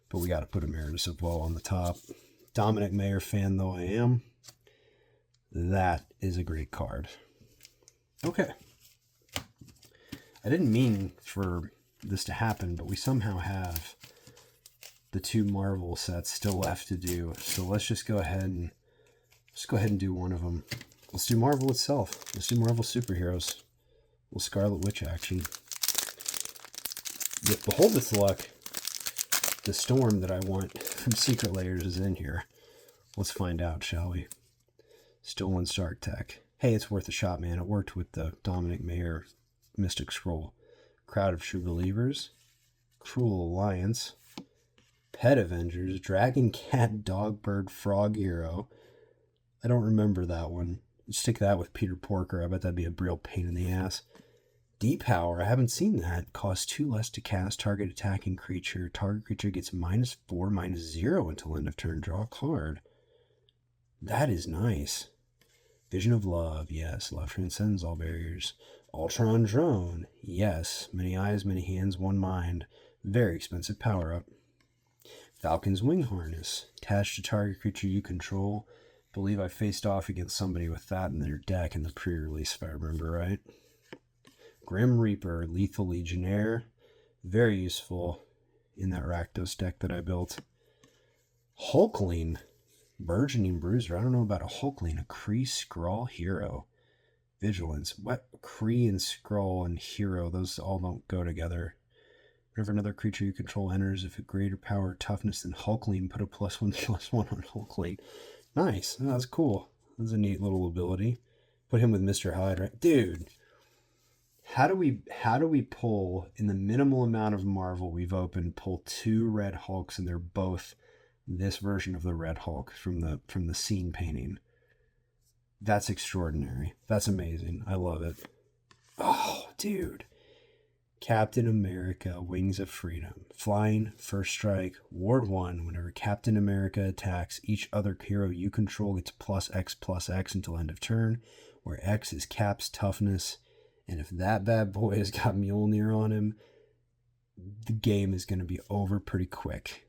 But we got to put Emeritus of Woe on the top. Dominic Mayer fan though I am, that is a great card. Okay. I didn't mean for this to happen, but we somehow have the 2 Marvel sets still left to do. So let's just go ahead and do one of them. Let's do Marvel itself. Let's do Marvel Superheroes. Little Scarlet Witch action. With Beholdeth'S luck, the storm that I want from Secret Layers is in here. Let's find out, shall we? Still 1 Stark Tech. Hey, it's worth a shot, man. It worked with the Dominic Mayer Mystic Scroll. Crowd of True Believers. Cruel Alliance. Pet Avengers. Dragon Cat Dog Bird Frog Hero. I don't remember that one. Stick that with Peter Porker. I bet that'd be a real pain in the ass. D-Power. I haven't seen that. Costs 2 less to cast. Target attacking creature. Target creature gets -4/-0 until end of turn. Draw a card. That is nice. Vision of Love. Yes. Love transcends all barriers. Ultron Drone. Yes. Many eyes, many hands, one mind. Very expensive power-up. Falcon's Wing Harness. Attached to target creature you control. Believe I faced off against somebody with that in their deck in the pre-release, if I remember right. Grim Reaper, Lethal Legionnaire. Very useful in that Rakdos deck that I built. Hulkling, Burgeoning Bruiser. I don't know about a Hulkling. A Kree Skrull hero. Vigilance. What? Kree and Skrull and hero, those all don't go together. Whenever another creature you control enters, if a greater power or toughness than Hulkling, put a +1/+1 on Hulkling. Nice. Oh, that's cool. That's a neat little ability. Put him with Mr. Hyde, right? Dude, how do we pull, in the minimal amount of Marvel we've opened, pull 2 Red Hulks, and they're both this version of the Red Hulk from the scene painting? That's extraordinary. That's amazing. I love it. Oh, dude. Captain America, Wings of Freedom. Flying, first strike, ward 1. Whenever Captain America attacks, each other hero you control gets +X/+X until end of turn, where X is Cap's toughness. And if that bad boy has got Mjolnir on him, the game is going to be over pretty quick.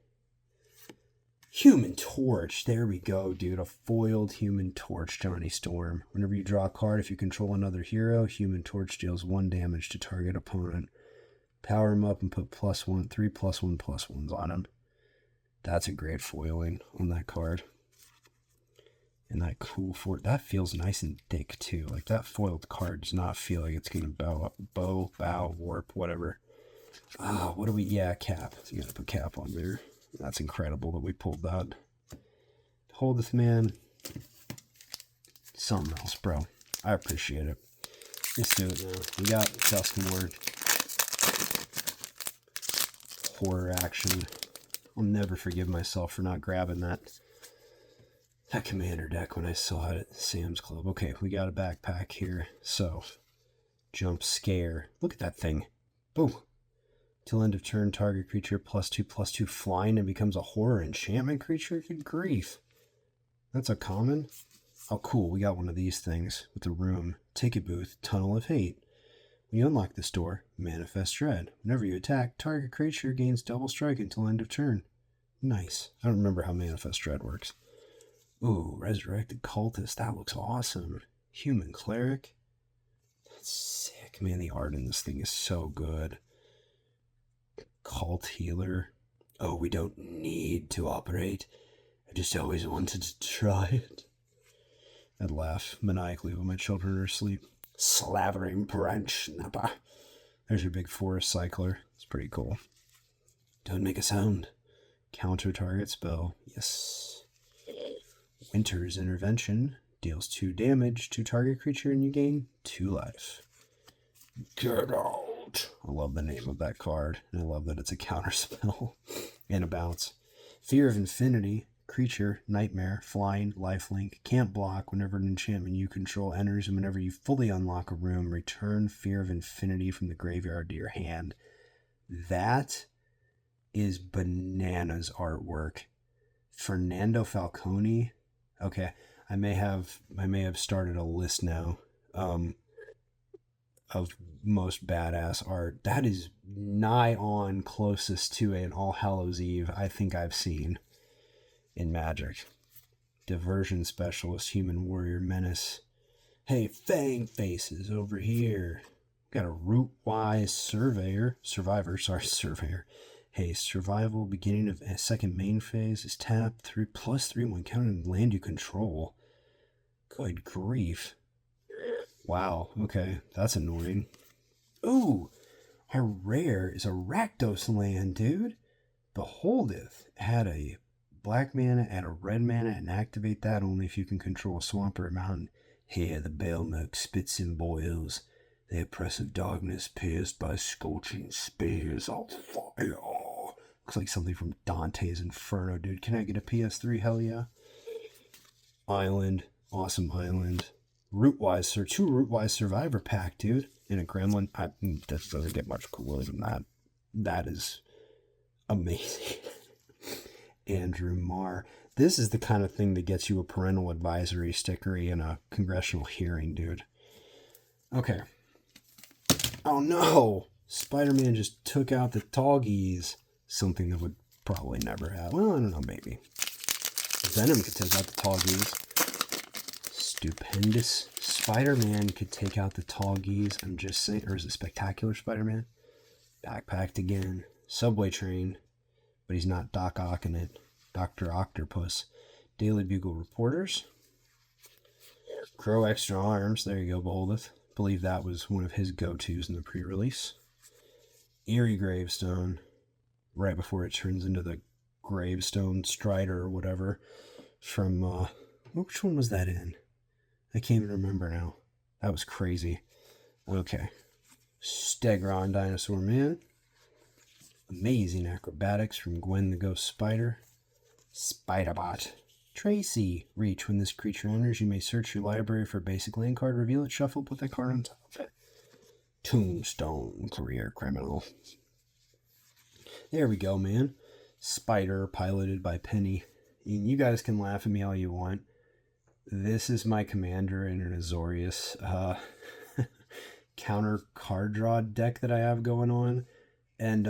Human Torch. There we go, dude. A foiled Human Torch, Johnny Storm. Whenever you draw a card, if you control another hero, Human Torch deals 1 damage to target opponent. Power him up and put +1, 3 +1/+1s on him. That's a great foiling on that card. And that cool that feels nice and thick too. Like that foiled card does not feel like it's gonna bow, warp, whatever. What do we? Yeah, Cap. So you gotta put Cap on there. That's incredible that we pulled that. Beholdeth'S, man. Something else, bro. I appreciate it. Let's do it now. We got Duskmourn. Horror action. I'll never forgive myself for not grabbing that Commander deck when I saw it at Sam's Club. Okay, we got a backpack here. So, Jump Scare. Look at that thing. Boom. Till end of turn, target creature +2/+2 flying and becomes a horror enchantment creature? Good grief. That's a common? Oh, cool. We got one of these things with the room. Ticket booth, Tunnel of Hate. When you unlock this door, Manifest Dread. Whenever you attack, target creature gains double strike until end of turn. Nice. I don't remember how Manifest Dread works. Ooh, Resurrected Cultist. That looks awesome. Human Cleric. That's sick. Man, the art in this thing is so good. Cult Healer. Oh, we don't need to operate. I just always wanted to try it. I'd laugh maniacally when my children are asleep. Slavering Branch Snapper. There's your big forest cycler. It's pretty cool. Don't make a sound. Counter target spell. Yes. Winter's Intervention. Deals 2 damage to target creature and you gain 2 life. Get out. I love the name of that card. And I love that it's a counter spell and a bounce. Fear of Infinity. Creature, Nightmare, Flying, Lifelink, can't block whenever an enchantment you control enters, and whenever you fully unlock a room, return Fear of Infinity from the graveyard to your hand. That is bananas artwork. Fernando Falcone. Okay, I may have started a list now of most badass art. That is nigh on closest to an All Hallows Eve I think I've seen in Magic. Diversion Specialist, Human Warrior Menace. Hey, Fang Faces over here. Got a Root-wise Surveyor. Hey, survival, beginning of second main phase is tapped 3+3 when counting land you control. Good grief. Wow, okay, that's annoying. Ooh, our rare is a Rakdos land, dude. Beholdeth had a black mana and a red mana, and activate that only if you can control a swamp or a mountain. Here the Baelmurk spits and boils. The oppressive darkness pierced by scorching spears of fire. Looks like something from Dante's Inferno, dude. Can I get a PS3? Hell yeah. Island. Awesome island. Rootwise, sir. 2 Rootwise Survivor pack, dude. And a Gremlin. That doesn't get much cooler than that. That is amazing. Andrew Marr. This is the kind of thing that gets you a parental advisory sticker in a congressional hearing, dude. Okay. Oh no! Spider-Man just took out the Toggies. Something that would probably never happen. Well, I don't know, maybe. Venom could take out the Toggies. Stupendous Spider-Man could take out the Toggies. I'm just saying. Or is it Spectacular Spider-Man? Backpacked again. Subway Train. But he's not Doc Ock in it. Dr. Octopus. Daily Bugle Reporters. Crow Extra Arms. There you go, Beholdeth. Believe that was one of his go-tos in the pre-release. Eerie Gravestone. Right before it turns into the Gravestone Strider or whatever. From, which one was that in? I can't even remember now. That was crazy. Okay. Stegron Dinosaur Man. Amazing Acrobatics from Gwen the Ghost Spider. Spiderbot. Tracy. Reach. When this creature enters, you may search your library for a basic land card, reveal it, shuffle, put that card on top of it. Tombstone. Career Criminal. There we go, man. Spider, piloted by Penny. You guys can laugh at me all you want. This is my commander in an Azorius counter card draw deck that I have going on. And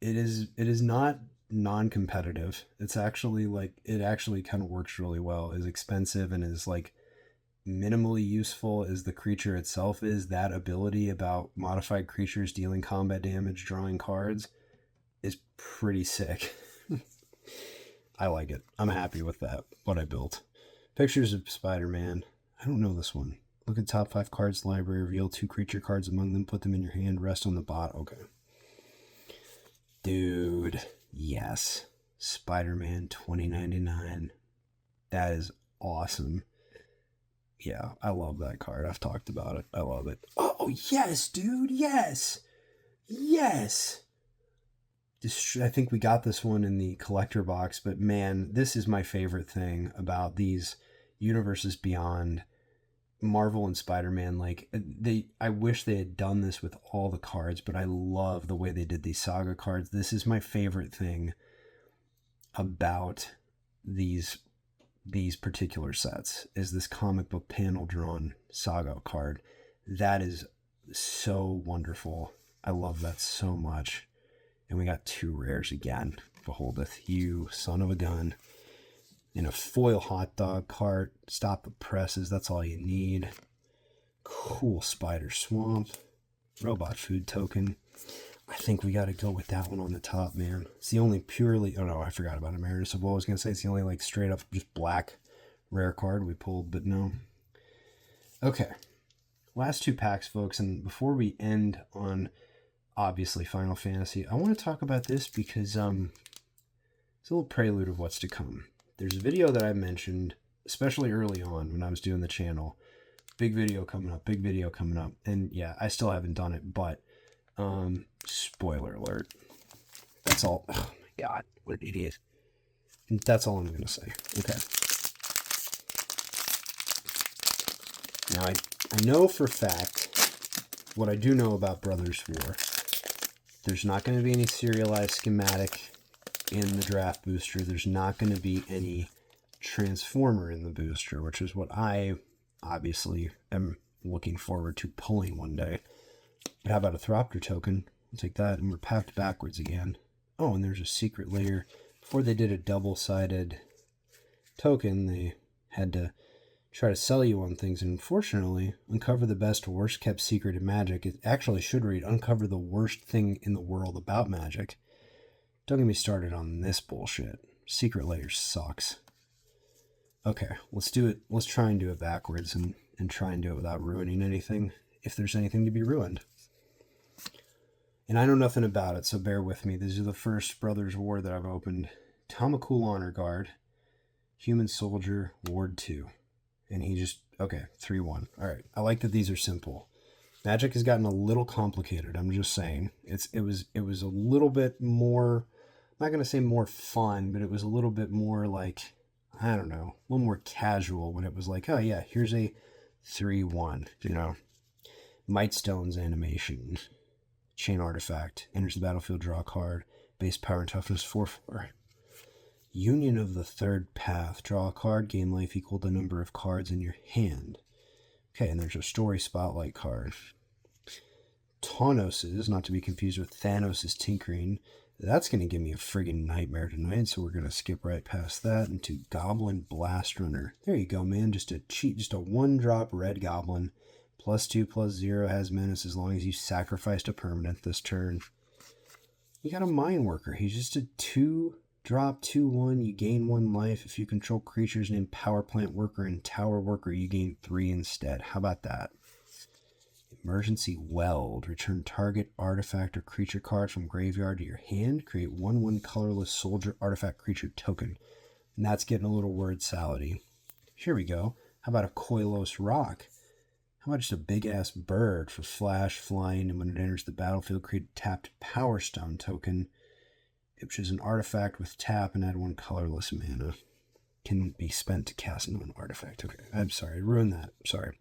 it is not non-competitive. It's actually it actually kind of works really well. Is expensive and is minimally useful as the creature itself is. That ability about modified creatures dealing combat damage, drawing cards, is pretty sick. I like it. I'm happy with that, what I built. Pictures of Spider-Man. I don't know this one. Look at top 5 cards library, reveal 2 creature cards among them, put them in your hand, rest on the bot. Okay. Dude, yes. Spider-Man 2099. That is awesome. Yeah, I love that card. I've talked about it. I love it. Oh, yes, dude. Yes. Yes. I think we got this one in the collector box, but man, this is my favorite thing about these universes beyond Marvel and Spider-Man. I wish they had done this with all the cards, but I love the way they did these saga cards. This is my favorite thing about these particular sets, is this comic book panel drawn saga card. That is so wonderful. I love that so much. And we got 2 rares again. Beholdeth, you son of a gun. In a foil hot dog cart. Stop the presses. That's all you need. Cool Spider Swamp. Robot food token. I think we got to go with that one on the top, man. It's the only purely... Oh, no, I forgot about Emeritus of Woe. I was going to say it's the only straight up just black rare card we pulled, but no. Okay. Last 2 packs, folks. And before we end on... obviously Final Fantasy, I want to talk about this because it's a little prelude of what's to come. There's a video that I mentioned, especially early on when I was doing the channel. Big video coming up. And yeah, I still haven't done it, but spoiler alert. That's all. Oh my god, what an idiot. And that's all I'm going to say. Okay. Now, I know for a fact what I do know about Brothers 4 There's not going to be any serialized schematic in the draft booster. There's not going to be any transformer in the booster, which is what I obviously am looking forward to pulling one day. But how about a Thropter token? We'll take that, and we're packed backwards again. Oh, and there's a secret layer. Before they did a double-sided token, they had to try to sell you on things, and unfortunately, uncover the best worst kept secret in Magic. It actually should read, uncover the worst thing in the world about Magic. Don't get me started on this bullshit. Secret layer sucks. Okay, let's do it. Let's try and do it backwards and try and do it without ruining anything, if there's anything to be ruined. And I know nothing about it, so bear with me. These are the first Brothers War that I've opened. Tamakul Honor Guard, Human Soldier, Ward 2. And he just, okay, 3-1. All right, I like that these are simple. Magic has gotten a little complicated, I'm just saying. It was a little bit more, I'm not going to say more fun, but it was a little bit more like, I don't know, a little more casual when it was like, oh yeah, here's a 3-1, you know. Mightstone's animation. Chain Artifact. Enters the battlefield, draw a card. Base power and toughness 4/4. Union of the Third Path. Draw a card, gain life equal to the number of cards in your hand. Okay, and there's a story spotlight card. Taunos's, not to be confused with Thanos' Tinkering. That's going to give me a friggin' nightmare tonight, so we're going to skip right past that into Goblin Blast Runner. There you go, man. Just a cheat, just a one-drop red goblin. +2/+0 has menace as long as you sacrificed a permanent this turn. You got a Mind Worker. He's just a 2-drop 2/1. You gain 1 life. If you control creatures named Power Plant Worker and Tower Worker, you gain 3 instead. How about that? Emergency Weld. Return target artifact or creature card from graveyard to your hand. Create 1/1 colorless soldier artifact creature token. And that's getting a little word salady. Here we go. How about a Koilos Rock? How about just a big-ass bird for flash, flying, and when it enters the battlefield, create a tapped Power Stone token, which is an artifact with tap and add 1 colorless mana. Can be spent to cast into an artifact. Okay, I'm sorry, I ruined that. Sorry.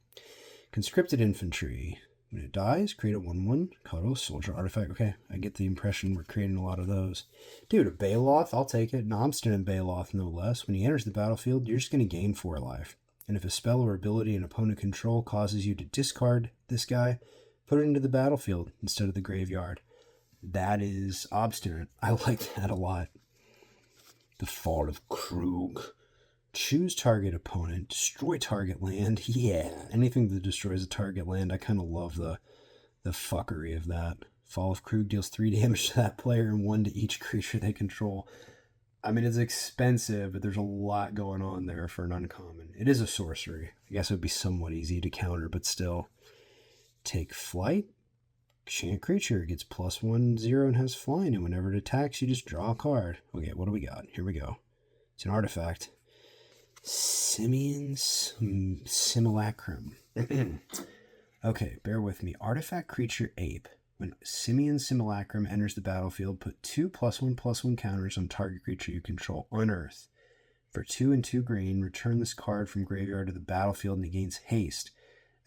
Conscripted Infantry. When it dies, create a 1/1 colorless soldier artifact. Okay, I get the impression we're creating a lot of those. Dude, a Baloth, I'll take it. An obstinate Baloth, no less. When he enters the battlefield, you're just going to gain 4 life. And if a spell or ability an opponent control causes you to discard this guy, put it into the battlefield instead of the graveyard. That is obstinate. I like that a lot. The Fall of Krug. Choose target opponent. Destroy target land. Yeah. Anything that destroys a target land, I kind of love the fuckery of that. Fall of Krug deals 3 damage to that player and 1 to each creature they control. I mean, it's expensive, but there's a lot going on there for an uncommon. It is a sorcery. I guess it would be somewhat easy to counter, but still. Take Flight. Enchant creature gets +1/0 and has flying, and whenever it attacks, you just draw a card. Okay, what do we got? Here we go. It's an artifact. Simeon's Simulacrum. Okay, bear with me. Artifact creature Ape. When Simeon Simulacrum enters the battlefield, put 2 +1/+1 counters on target creature you control on Earth. For 2 and 2 green, return this card from graveyard to the battlefield and it gains haste.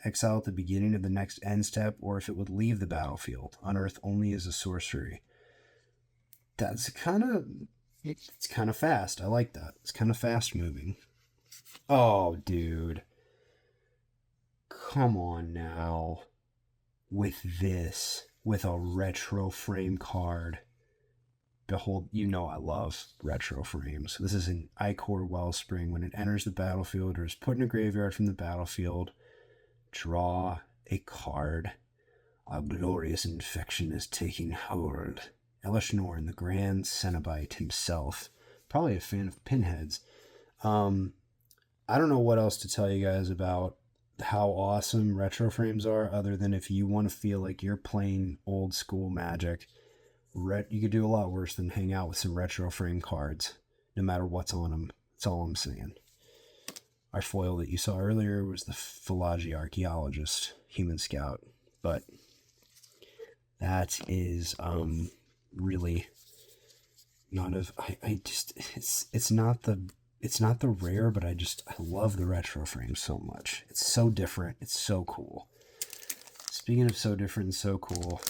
Exile at the beginning of the next end step, or if it would leave the battlefield. On Earth only as a sorcery. That's it's kind of fast. I like that. It's kind of fast moving. Oh, dude. Come on now. With this. With a retro frame card. Behold, you know I love retro frames. This is an Icor Wellspring. When it enters the battlefield or is put in a graveyard from the battlefield, draw a card. A glorious infection is taking Hoard. Elish Norn, the Grand Cenobite himself. Probably a fan of pinheads. I don't know what else to tell you guys about how awesome retro frames are, other than if you want to feel like you're playing old school Magic, you could do a lot worse than hang out with some retro frame cards, no matter what's on them. That's all I'm saying. Our foil that you saw earlier was the Philology Archaeologist, Human Scout, but that is really not of it's not the rare, but I love the retro frame so much. It's so different. It's so cool. Speaking of so different and so cool,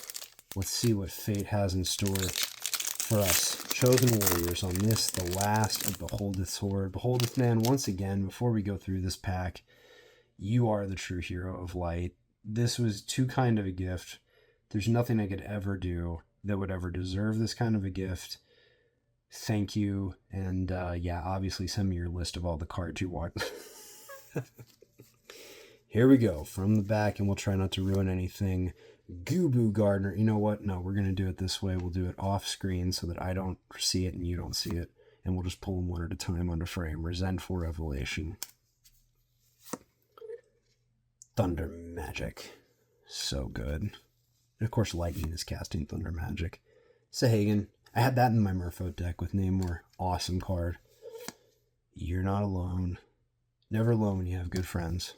Let's see what fate has in store for us chosen warriors on this, the last of Beholdeth'S Hoard. Beholdeth, man, once again, before we go through this pack, you are the true hero of light. This was too kind of a gift. There's nothing I could ever do that would ever deserve this kind of a gift. Thank you. And yeah, obviously send me your list of all the cards you want. Here we go from the back, and we'll try not to ruin anything. Goobu Gardener. You know what? No, we're going to do it this way. We'll do it off screen so that I don't see it and you don't see it. And we'll just pull them one at a time under frame. Resentful Revelation. Thunder Magic. So good. And of course, Lightning is casting Thunder Magic. Sahagan. I had that in my Merfolk deck with Namor. Awesome card. You're not alone. Never alone when you have good friends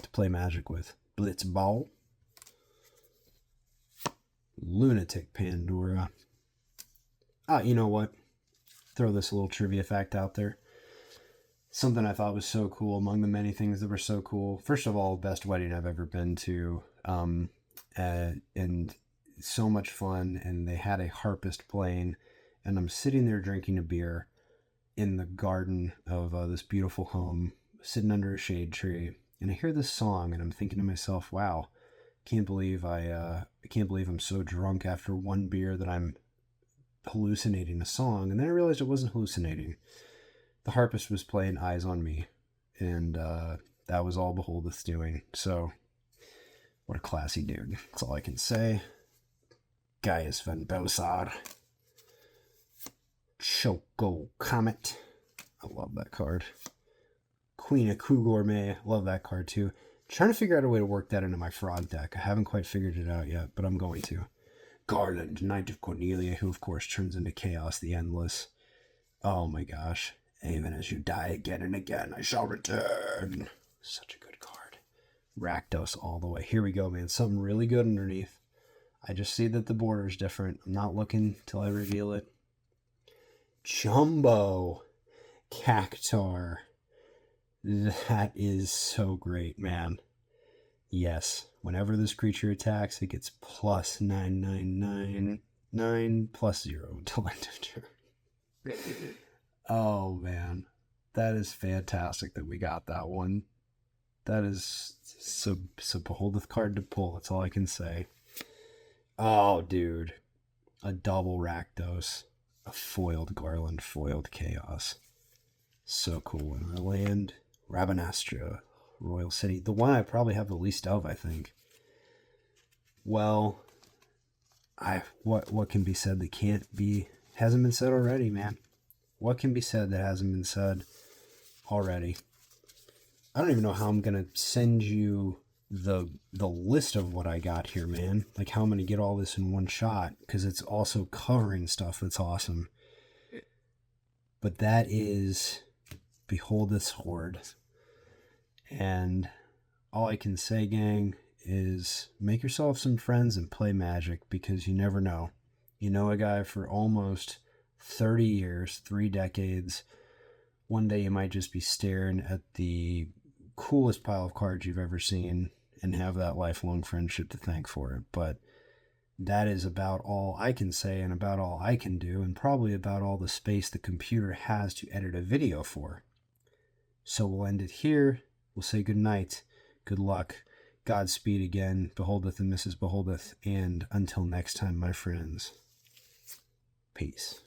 to play Magic with. Blitzball. Lunatic Pandora. You know what? Throw this little trivia fact out there. Something I thought was so cool among the many things that were so cool. First of all, best wedding I've ever been to. And so much fun. And they had a harpist playing. And I'm sitting there drinking a beer in the garden of this beautiful home, sitting under a shade tree. And I hear this song and I'm thinking to myself, wow, I can't believe I'm so drunk after one beer that I'm hallucinating a song. And then I realized I wasn't hallucinating. The harpist was playing Eyes on Me, and that was all Beholdeth's doing. So, what a classy dude. That's all I can say. Gaius Van Belsar. Choco Comet. I love that card. Queen of Gourmet. Love that card too. Trying to figure out a way to work that into my frog deck. I haven't quite figured it out yet, but I'm going to. Garland, Knight of Cornelia, who of course turns into Chaos the Endless. Oh my gosh. Even as you die again and again, I shall return. Such a good card. Rakdos all the way. Here we go, man. Something really good underneath. I just see that the border is different. I'm not looking till I reveal it. Jumbo Cactar. That is so great, man. Yes. Whenever this creature attacks, it gets plus 9999 plus 0 till end of turn. Oh, man. That is fantastic that we got that one. That is so Beholdeth card to pull. That's all I can say. Oh, dude. A double Rakdos. A foiled Garland, foiled Chaos. So cool. And our land, Rabanastra, Royal City. The one I probably have the least of, I think. Well, what can be said that hasn't been said already, man? What can be said that hasn't been said already? I don't even know how I'm gonna send you the list of what I got here, man. Like how I'm gonna get all this in one shot, because it's also covering stuff that's awesome. But that is Beholdeth'S Hoard. And all I can say, gang, is make yourself some friends and play Magic, because you never know. You know a guy for almost 30 years, 3 decades. One day you might just be staring at the coolest pile of cards you've ever seen and have that lifelong friendship to thank for it. But that is about all I can say and about all I can do, and probably about all the space the computer has to edit a video for. So we'll end it here. We'll say good night, good luck, Godspeed again, Beholdeth and Mrs. Beholdeth, and until next time, my friends, peace.